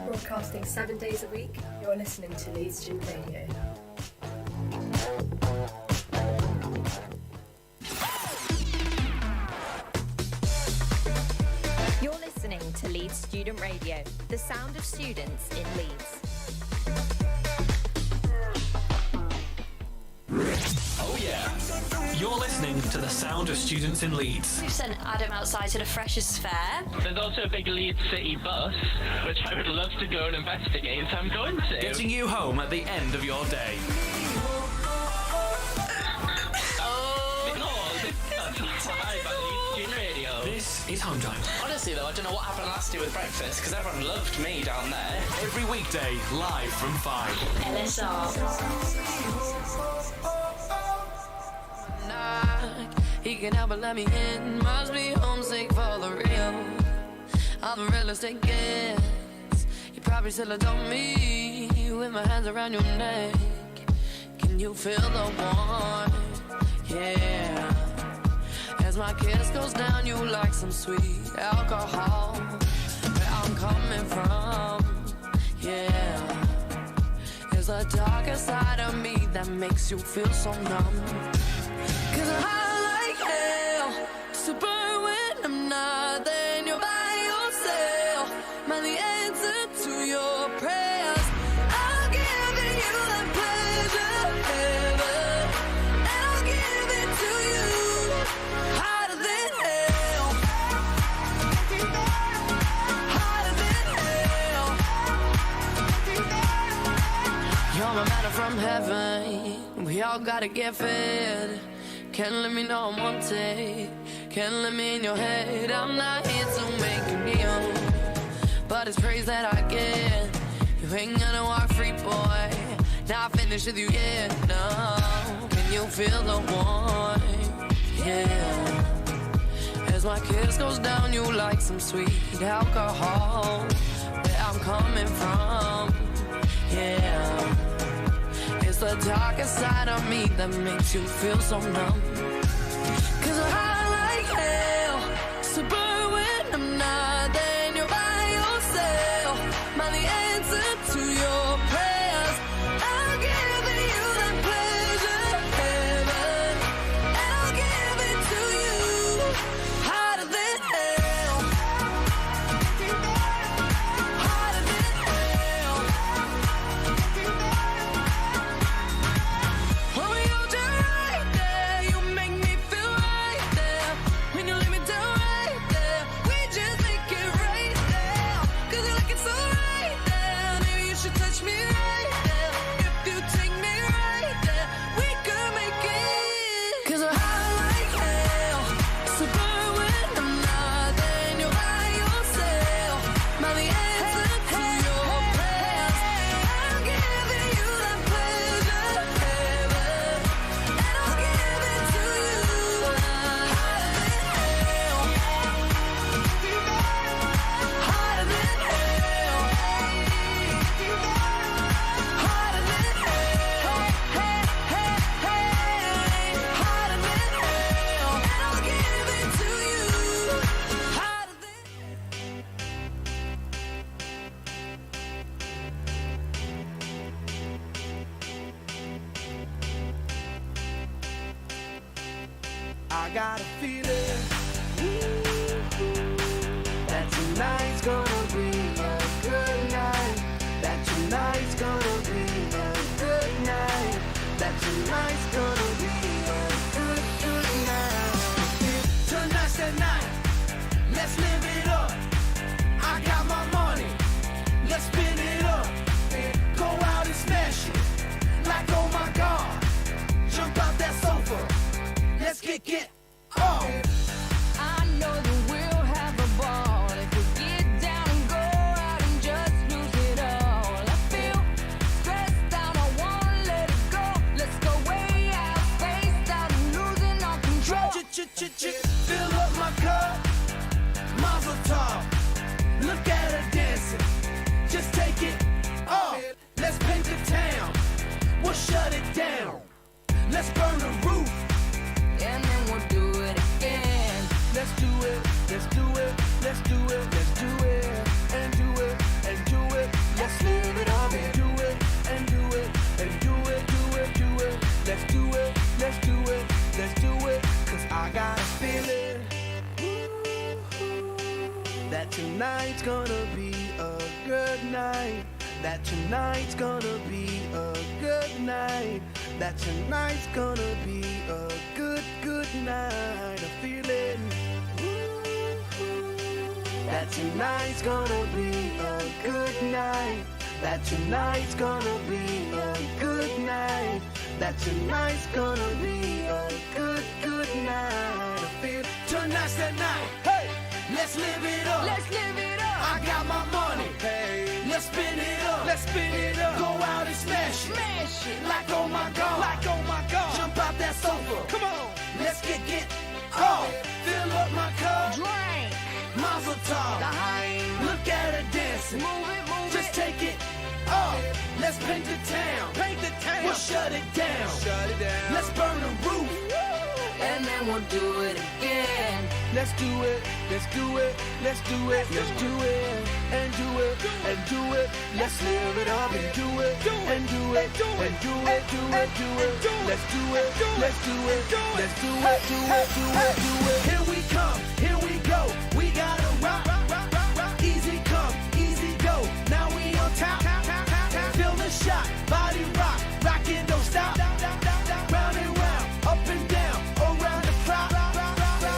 Broadcasting 7 days a week, you're listening to Leeds Student Radio. You're listening to Leeds Student Radio, the sound of students in Leeds. Oh yeah. You're listening to the sound of students in Leeds. We've sent Adam outside to the Freshers' Fair. There's also a big Leeds City bus, which I would love to go and investigate, so I'm going to. Getting you home at the end of your day. This is Home Time. Honestly though, I don't know what happened last year with breakfast, because everyone loved me down there. Every weekday, live from 5. LSR. He can help but let me in. Must be homesick for the real. I'm a real estate guest. You probably still adore me with my hands around your neck. Can you feel the warmth? Yeah. As my kiss goes down, you like some sweet alcohol. Where I'm coming from, yeah. There's a darker side of me that makes you feel so numb. 'Cause I like hell to burn when I'm not there and you're by yourself. Man, the answer to your prayers, I'll give it you the pleasure ever, and I'll give it to you harder than hell, harder than hell. You're my manna from heaven, we all gotta get fed. Can't let me know I'm wanted. Can't let me in your head. I'm not here to make a deal, but it's praise that I get. You ain't gonna walk free, boy. Not finished with you yet, no. Can you feel the warmth? Yeah. As my kiss goes down, you like some sweet alcohol. Where I'm coming from, yeah. It's the darker side of me that makes you feel so numb. 'Cause I like I got a feeling that tonight's gonna be a good night. That tonight's gonna be a good night. That tonight's gonna be a good, good night. Tonight's the night. Let's live it up. I got my money. Let's spin it up. Go out and smash it. Like, oh my God. Jump out that sofa. Let's get off. I know that we'll have a ball if we get down and go out and just lose it all. I feel stressed out, I wanna let it go. Let's go way out, spaced out and losing all control. Fill up my cup, Mazel tov. Look at her dancing, just take it off. Let's paint the town, we'll shut it down. Let's burn the roof, and then we'll do it again. Let's do it, let's do it, let's do it, let's do it, and do it, and do it. Let's live it up and do it, and do it, and do it, do it, do it. Let's do it, let's do it, let's do it. Cause I got a feeling that tonight's gonna be a good night. That tonight's gonna be a good night. That tonight's gonna be a good, good night. A feeling that tonight's gonna be a good night. That tonight's gonna be a good night. That tonight's gonna be a good, good night. I feel tonight's the night. Hey, let's live it up. Let's live it up. I got my money. Hey, let's spin it up. Let's spin it up. Go out and smash it. Smash it. Like oh my God. Like oh my God. Jump out that sofa. Come on. Let's get off. Fill up my cup. Drink. Mazel tov. Look at her dancing. Move it. Just take it off. Let's paint the town. Paint the town. We'll shut it down. Shut it down. Let's burn the roof. And then we'll do it again. Let's do it, let's do it, let's do it, let's do it, and do it, and do it. Let's live it up and do it, and do it, and do it, do it, do it. Let's do it, let's do it, let's do it, do it, do it, do it. Here we come, here we go. We gotta rock, rock, rock, rock. Easy come, easy go. Now we on top, feel the shot, body rock, rock it, don't stop. Round and round, up and down, around the clock.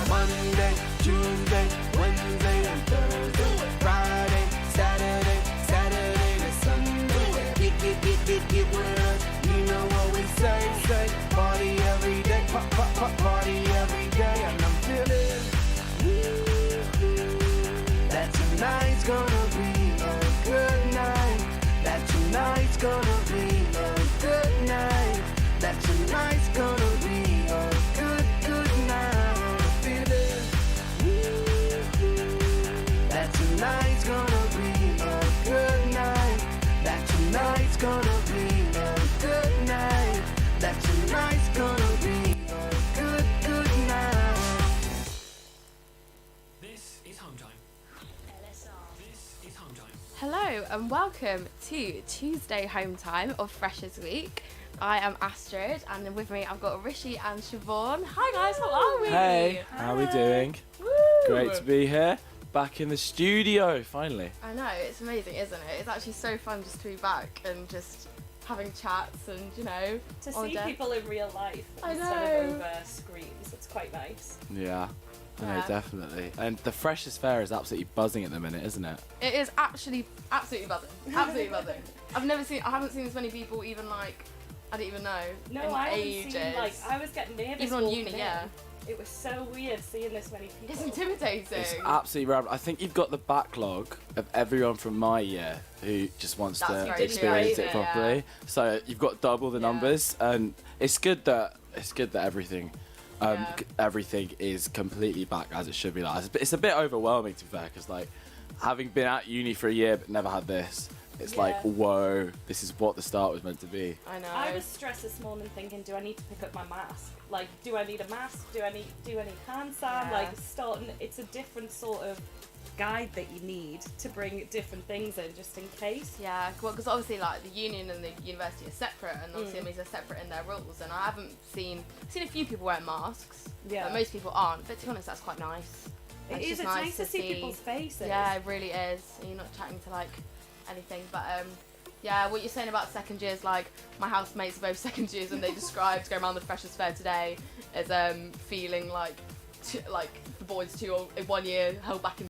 Monday, Tuesday, Wednesday, and Thursday, Friday, Saturday, Saturday to Sunday. Get with us, you know what we say. Party every day, party every day, and I'm feeling that tonight's gonna be a good night. That tonight's gonna be a good night. That tonight's gonna be a good, good night. That tonight's gonna be a good night. That tonight's gonna be a good night. That tonight's gonna be a good, good night. This is home time. LSR. This is home time. Hello and welcome to Tuesday Home Time of Freshers Week. I am Astrid and with me I've got Rishi and Siobhan. Hi guys, how are we? Hey, how are we doing? Woo! Great to be here. Back in the studio, finally. I know, it's amazing, isn't it? It's actually so fun just to be back and just having chats and, you know, to on see deck. people in real life I instead know. of over screens. It's quite nice. Yeah, I know, Yeah. definitely. And the Freshers' Fair is absolutely buzzing at the minute, isn't it? It is actually absolutely buzzing. Absolutely buzzing. I haven't seen as many people even like, I didn't even know. No, in I haven't ages. seen, like, I was getting nervous Even on walking uni, in. yeah. It was so weird seeing this many people. It's intimidating. It's absolutely rad. I think you've got the backlog of everyone from my year who just wants That's to very experience true, it yeah. properly. So you've got double the numbers, and it's good that everything. Everything is completely back as it should be. Like it's a bit overwhelming to be fair, because like having been at uni for a year but never had this, it's like whoa, this is what the start was meant to be. I know. I was stressed this morning thinking, do I need to pick up my mask? Like, do I need a mask? Do I need hand sand? Yeah. Like, starting, it's a different sort of guide that you need to bring different things in just in case. Yeah, well, because obviously like the union and the university are separate, and obviously it means they're separate in their rules. And I haven't seen a few people wearing masks. Yeah. But most people aren't. But to be honest, that's quite nice. It is. It's nice to see people's faces. Yeah, it really is. And you're not chatting to like anything, but yeah, what you're saying about second years, like my housemates are both second years, and they described going around the freshers' fair today as feeling like the boys 1 year held back in